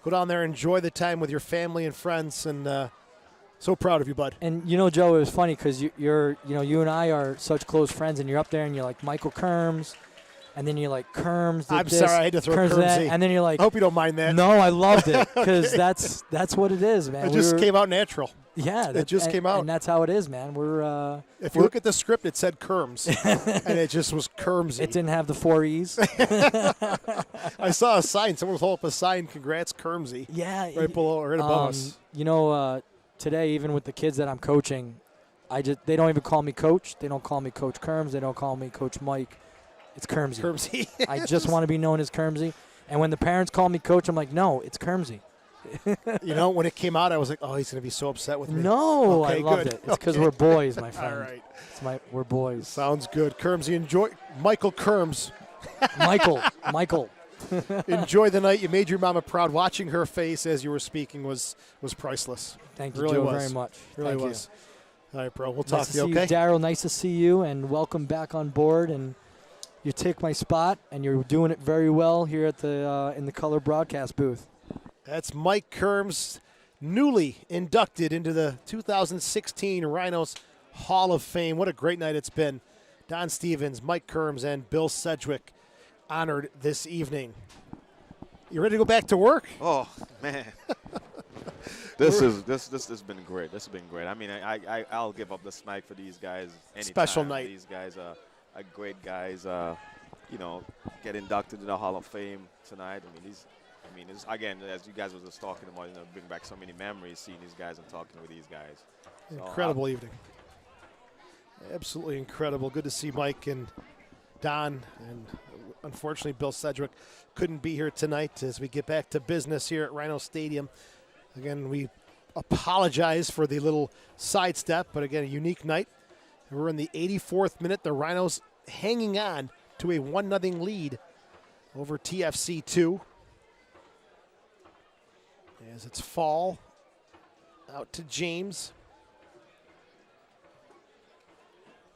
Go down there, enjoy the time with your family and friends, and so proud of you, bud. And Joe, it was funny because you and I are such close friends, and you're up there and you're like Michael Kerms, and then you're like Kerms. I'm sorry, I had to throw Kermsey. And then you're like, I hope you don't mind that. No, I loved it because that's what it is, man. It just came out natural. Yeah, it just came out, and that's how it is, man. We're if you look at the script, it said Kerms, and it just was Kermsey. It didn't have the 4 E's. I saw a sign. Someone was holding up a sign. Congrats, Kermsey. Yeah, right below, right above us. Today, even with the kids that I'm coaching, they don't even call me coach. They don't call me Coach Kerms. They don't call me Coach Mike. It's Kermsey. Kermsey. I just want to be known as Kermsey. And when the parents call me coach, I'm like, no, it's Kermsey. When it came out, I was like, oh, he's going to be so upset with me. No, okay, I loved it. It's because we're boys, my friend. All right. We're boys. Sounds good. Kermsey, enjoy. Michael Kerms. Michael. Enjoy the night. You made your mama proud. Watching her face as you were speaking was priceless. Thank you, really Joe, was. very much. Really Thank was. You. All right, bro. We'll nice talk to you, okay? Daryl, nice to see you, and welcome back on board. And you take my spot, and you're doing it very well here at the in the color broadcast booth. That's Mike Kerms, newly inducted into the 2016 Rhinos Hall of Fame. What a great night it's been. Don Stevens, Mike Kerms, and Bill Sedgwick honored this evening. You ready to go back to work? Oh, man. This has been great. This has been great. I mean, I'll give up the smack for these guys anytime. Special night. These guys are great guys. get inducted to the Hall of Fame tonight. It's, again, as you guys were just talking about, bring back so many memories, seeing these guys and talking with these guys. Incredible evening. Absolutely incredible. Good to see Mike and Don, and unfortunately Bill Sedgwick couldn't be here tonight as we get back to business here at Rhino Stadium. Again, we apologize for the little sidestep, but again, a unique night. We're in the 84th minute. The Rhinos hanging on to a 1-0 lead over TFC 2. As it's Fall out to James.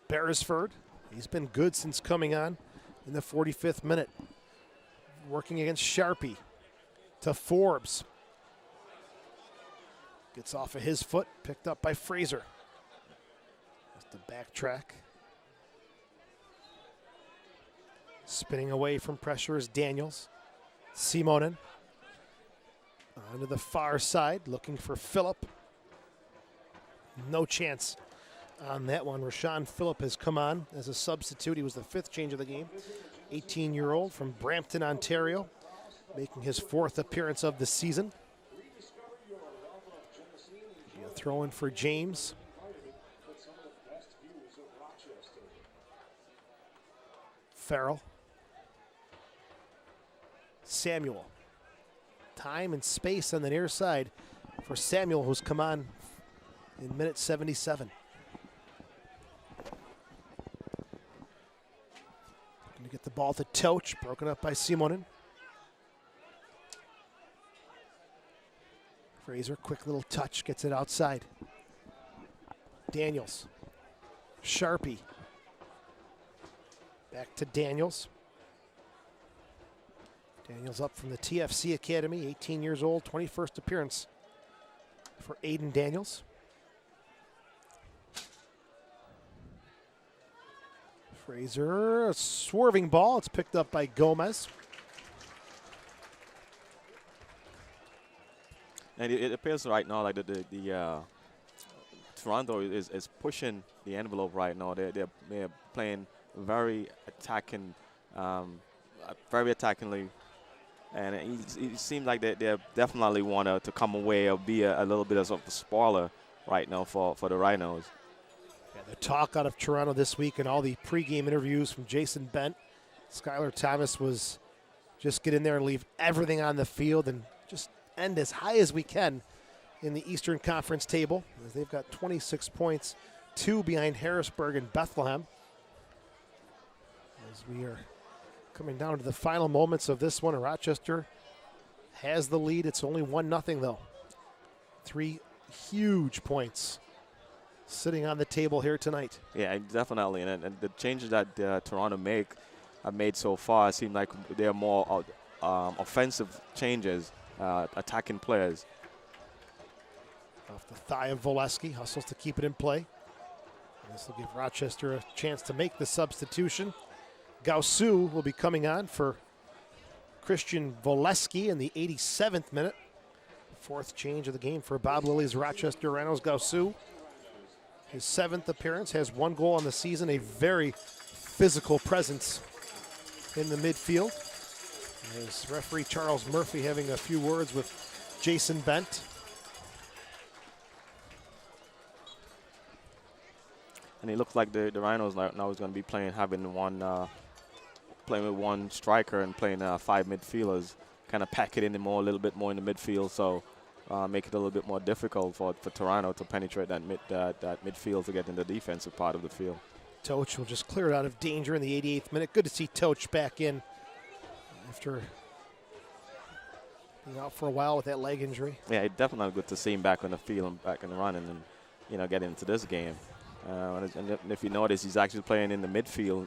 Beresford, he's been good since coming on in the 45th minute. Working against Sharpie to Forbes. Gets off of his foot, picked up by Fraser. That's the backtrack. Spinning away from pressure is Daniels. Simonin. Onto the far side, looking for Phillip. No chance on that one. Rashawn Phillip has come on as a substitute. He was the 5th change of the game. 18-year-old from Brampton, Ontario, making his 4th appearance of the season. Throw in for James. Farrell. Samuel. Time and space on the near side for Samuel, who's come on in minute 77. Going to get the ball to Toch, broken up by Simonin. Fraser, quick little touch, gets it outside. Daniels. Sharpie. Back to Daniels. Daniels up from the TFC Academy, 18 years old, 21st appearance for Aiden Daniels. Fraser, a swerving ball. It's picked up by Gomez. And it appears right now like the Toronto is pushing the envelope right now. They're playing very attacking, very attackingly. And it seems like they definitely want to come away or be a little bit of a spoiler right now for the Rhinos. Yeah, the talk out of Toronto this week and all the pregame interviews from Jason Bent, Skylar Thomas was just get in there and leave everything on the field and just end as high as we can in the Eastern Conference table, as they've got 26 points, 2 behind Harrisburg and Bethlehem. As we are coming down to the final moments of this one, Rochester has the lead. It's only 1-0 though. 3 huge points sitting on the table here tonight. Yeah, definitely. And the changes that Toronto have made so far seem like they're more offensive changes, attacking players. Off the thigh of Voleski, hustles to keep it in play. This will give Rochester a chance to make the substitution. Gausu will be coming on for Christian Voleski in the 87th minute. 4th change of the game for Bob Lilly's Rochester Rhinos. Gausu, his 7th appearance, has 1 goal on the season, a very physical presence in the midfield. As referee Charles Murphy having a few words with Jason Bent. And it looks like the Rhinos now is going to be playing with one striker and playing 5 midfielders, kind of pack it in a little bit more in the midfield, so make it a little bit more difficult for Toronto to penetrate that midfield to get in the defensive part of the field. Toch will just clear it out of danger in the 88th minute. Good to see Toch back in after being out for a while with that leg injury. Yeah, it's definitely good to see him back on the field and back in the running and get into this game. And if you notice, he's actually playing in the midfield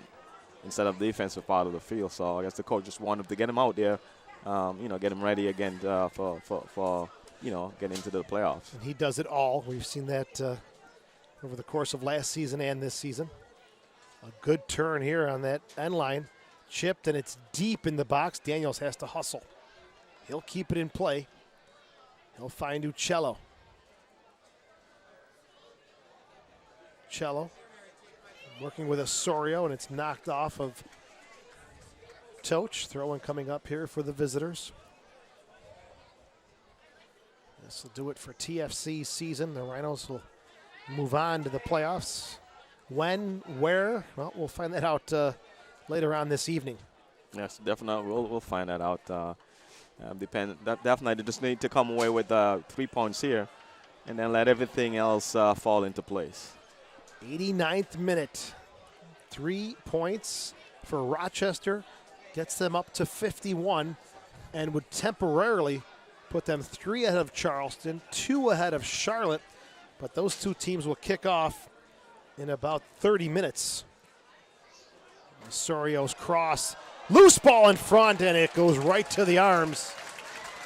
instead of the defensive part of the field. So I guess the coach just wanted to get him out there, get him ready again for getting into the playoffs. And he does it all. We've seen that over the course of last season and this season. A good turn here on that end line. Chipped, and it's deep in the box. Daniels has to hustle. He'll keep it in play. He'll find Uccello. Cello working with Osorio, and it's knocked off of Toch throwing coming up here for the visitors. This will do it for TFC season. The Rhinos will move on to the playoffs. When, where? Well, we'll find that out later on this evening. Yes, definitely. We'll find that out. Definitely just need to come away with 3 points here and then let everything else fall into place. 89th minute. 3 points for Rochester. Gets them up to 51 and would temporarily put them 3 ahead of Charleston, 2 ahead of Charlotte. But those two teams will kick off in about 30 minutes. Osorio's cross. Loose ball in front, and it goes right to the arms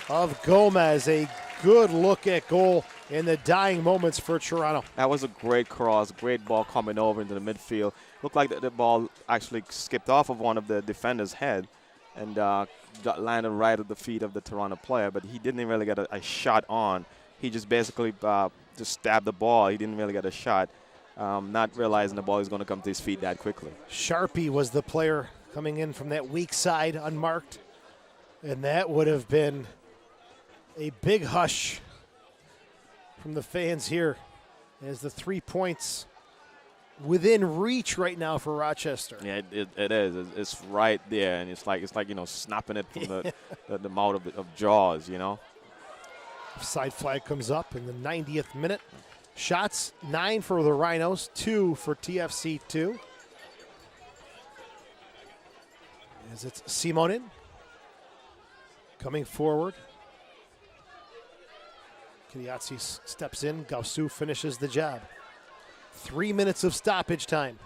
of Gomez. A good look at goal in the dying moments for Toronto. That was a great cross, great ball coming over into the midfield. Looked like the ball actually skipped off of one of the defenders' head and landed right at the feet of the Toronto player, but he didn't really get a shot on. He just basically just stabbed the ball. He didn't really get a shot, not realizing the ball was going to come to his feet that quickly. Sharpie was the player coming in from that weak side, unmarked, and that would have been a big hush from the fans here as the 3 points within reach right now for Rochester. Yeah, it is. It's right there, and it's like snapping it from the mouth of Jaws, Side flag comes up in the 90th minute. Shots 9 for the Rhinos, 2 for TFC 2. As it's Simonin coming forward. Kiriatsi steps in. Gausu finishes the job. 3 minutes of stoppage time.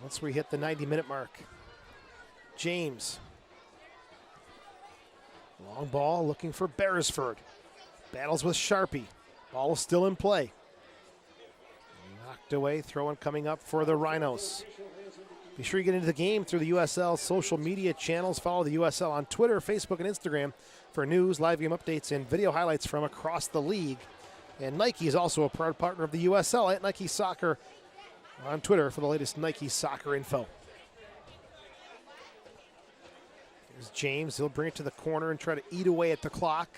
Once we hit the 90-minute mark. James. Long ball looking for Beresford. Battles with Sharpie. Ball is still in play. Knocked away. Throw-in coming up for the Rhinos. Be sure you get into the game through the USL social media channels. Follow the USL on Twitter, Facebook, and Instagram for news, live game updates, and video highlights from across the league. And Nike is also a proud partner of the USL at Nike Soccer on Twitter for the latest Nike Soccer info. Here's James. He'll bring it to the corner and try to eat away at the clock.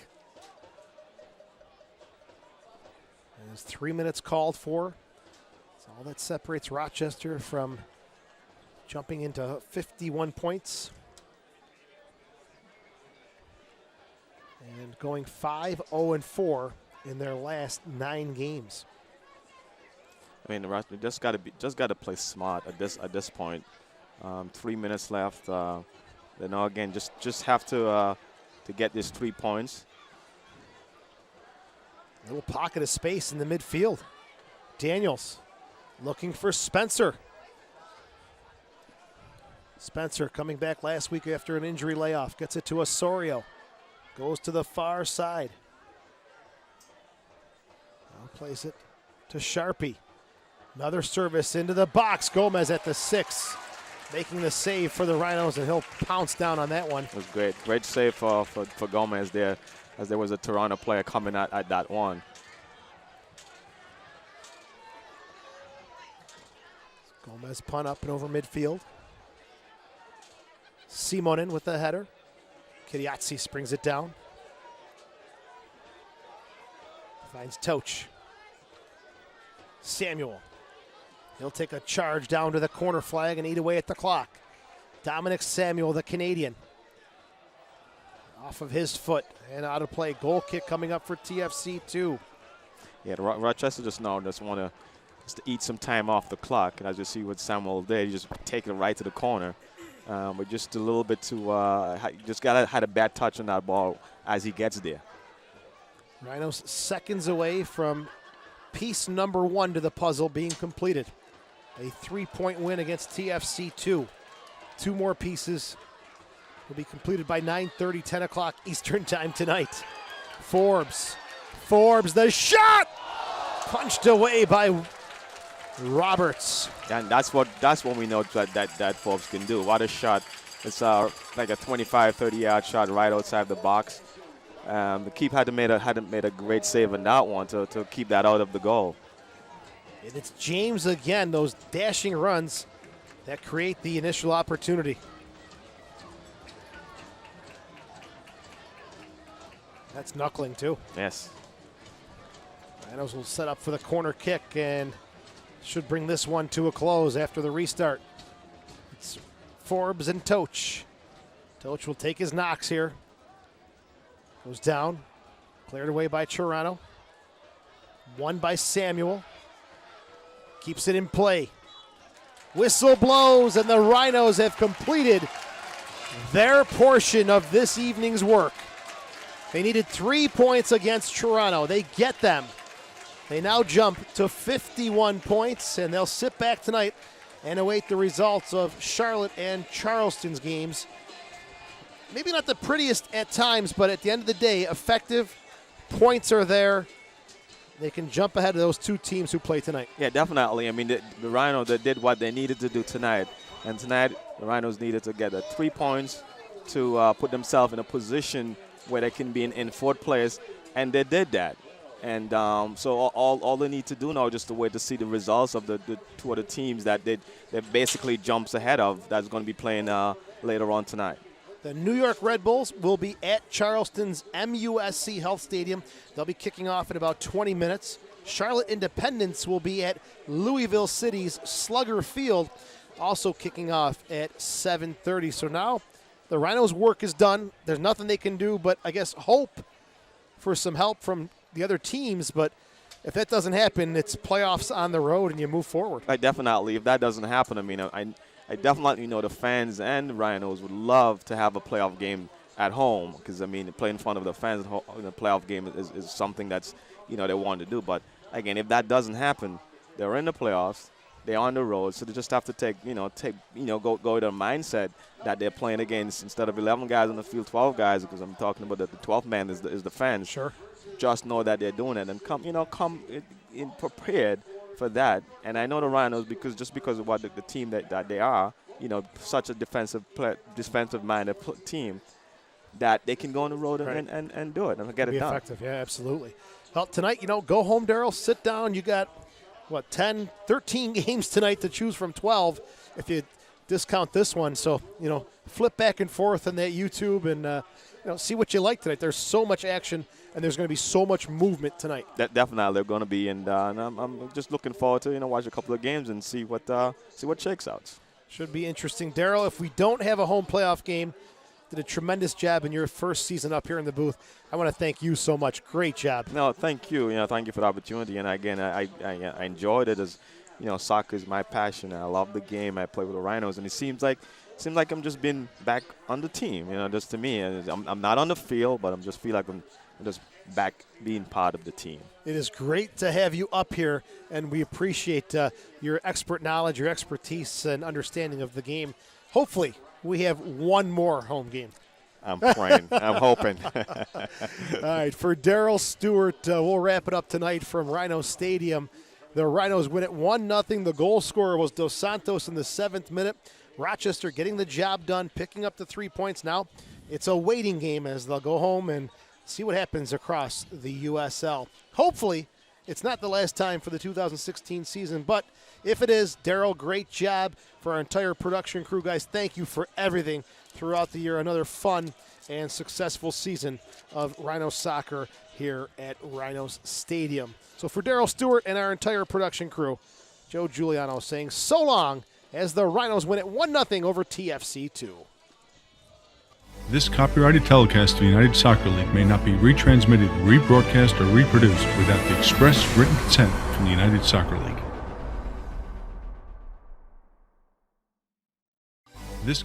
There's 3 minutes called for. That's all that separates Rochester from jumping into 51 points. And going 5-0-4 in their last 9 games. I mean, just got to play smart at this point. 3 minutes left. Again, just have to get these 3 points. Little pocket of space in the midfield. Daniels looking for Spencer. Spencer coming back last week after an injury layoff. Gets it to Osorio. Goes to the far side. Now plays it to Sharpie. Another service into the box. Gomez at the 6. Making the save for the Rhinos, and he'll pounce down on that one. It was great. Great save for Gomez there, as there was a Toronto player coming at that one. Gomez punt up and over midfield. Simonin with the header. Kiriatsi springs it down. Finds Toch. Samuel. He'll take a charge down to the corner flag and eat away at the clock. Dominic Samuel, the Canadian. Off of his foot and out of play. Goal kick coming up for TFC 2. Yeah, Rochester just want to eat some time off the clock. And as you see what Samuel did, he just take it right to the corner. But just a little bit too, just had a bad touch on that ball as he gets there. Rhinos seconds away from piece number 1 to the puzzle being completed. A 3-point win against TFC 2. 2 more pieces will be completed by 9:30, 10 o'clock Eastern time tonight. Forbes, the shot! Punched away by Roberts. And that's what we know that Forbes can do. What a shot. It's like a 25, 30-yard shot right outside the box. The keeper hadn't made a great save on that one to keep that out of the goal. And it's James again, those dashing runs that create the initial opportunity. That's knuckling too. Yes. Rhinos will set up for the corner kick and should bring this one to a close after the restart. It's Forbes and Toch. Toch will take his knocks here. Goes down. Cleared away by Toronto. Won by Samuel. Keeps it in play. Whistle blows, and the Rhinos have completed their portion of this evening's work. They needed 3 points against Toronto. They get them. They now jump to 51 points, and they'll sit back tonight and await the results of Charlotte and Charleston's games. Maybe not the prettiest at times, but at the end of the day, effective. Points are there. They can jump ahead of those two teams who play tonight. Yeah, definitely. I mean, the Rhinos, they did what they needed to do tonight. And tonight, the Rhinos needed to get 3 points to put themselves in a position where they can be in fourth place, and they did that. And so all they need to do now is just to wait to see the results of the two other teams that basically jumps ahead of that's going to be playing later on tonight. The New York Red Bulls will be at Charleston's MUSC Health Stadium. They'll be kicking off in about 20 minutes. Charlotte Independence will be at Louisville City's Slugger Field, also kicking off at 7:30. So now the Rhinos' work is done. There's nothing they can do but, I guess, hope for some help from the other teams. But if that doesn't happen, it's playoffs on the road and you move forward. Definitely. If that doesn't happen, I mean, I definitely know the fans and the Rhinos would love to have a playoff game at home because, I mean, playing in front of the fans in a playoff game is something that's, they want to do. But, again, if that doesn't happen, they're in the playoffs, they're on the road, so they just have to go with a mindset that they're playing against, instead of 11 guys on the field, 12 guys, because I'm talking about the 12th man is the fans. Sure. Just know that they're doing it and come in prepared for that. And I know the Rhinos, because of what the team that they are, such a defensive-minded team, that they can go on the road and do it and get it done. Effective, yeah, absolutely. Well, tonight, go home, Darryl, sit down. You got, 10, 13 games tonight to choose from 12 if you discount this one. So, flip back and forth on that YouTube and, see what you like tonight. There's so much action, and there's going to be so much movement tonight. Definitely, they're going to be, and I'm just looking forward to watch a couple of games and see what shakes out. Should be interesting, Darryl. If we don't have a home playoff game, did a tremendous job in your first season up here in the booth. I want to thank you so much. Great job. No, thank you. Thank you for the opportunity. And again, I enjoyed it as soccer is my passion. I love the game. I play with the Rhinos, and it seems like I'm just being back on the team. Just to me, I'm not on the field, but I just feel like I'm just back being part of the team. It is great to have you up here, and we appreciate your expert knowledge, your expertise, and understanding of the game. Hopefully, we have one more home game. I'm praying. I'm hoping. All right, for Darryl Stewart, we'll wrap it up tonight from Rhino Stadium. The Rhinos win it 1-0. The goal scorer was Dos Santos in the 7th minute. Rochester getting the job done, picking up the 3 points. Now it's a waiting game as they'll go home and see what happens across the USL. Hopefully, it's not the last time for the 2016 season, but if it is, Darryl, great job. For our entire production crew, guys, thank you for everything throughout the year. Another fun and successful season of Rhino soccer here at Rhinos Stadium. So for Darryl Stewart and our entire production crew, Joe Giuliano saying so long as the Rhinos win it 1-0 over TFC2. This copyrighted telecast of the United Soccer League may not be retransmitted, rebroadcast, or reproduced without the express written consent from the United Soccer League. This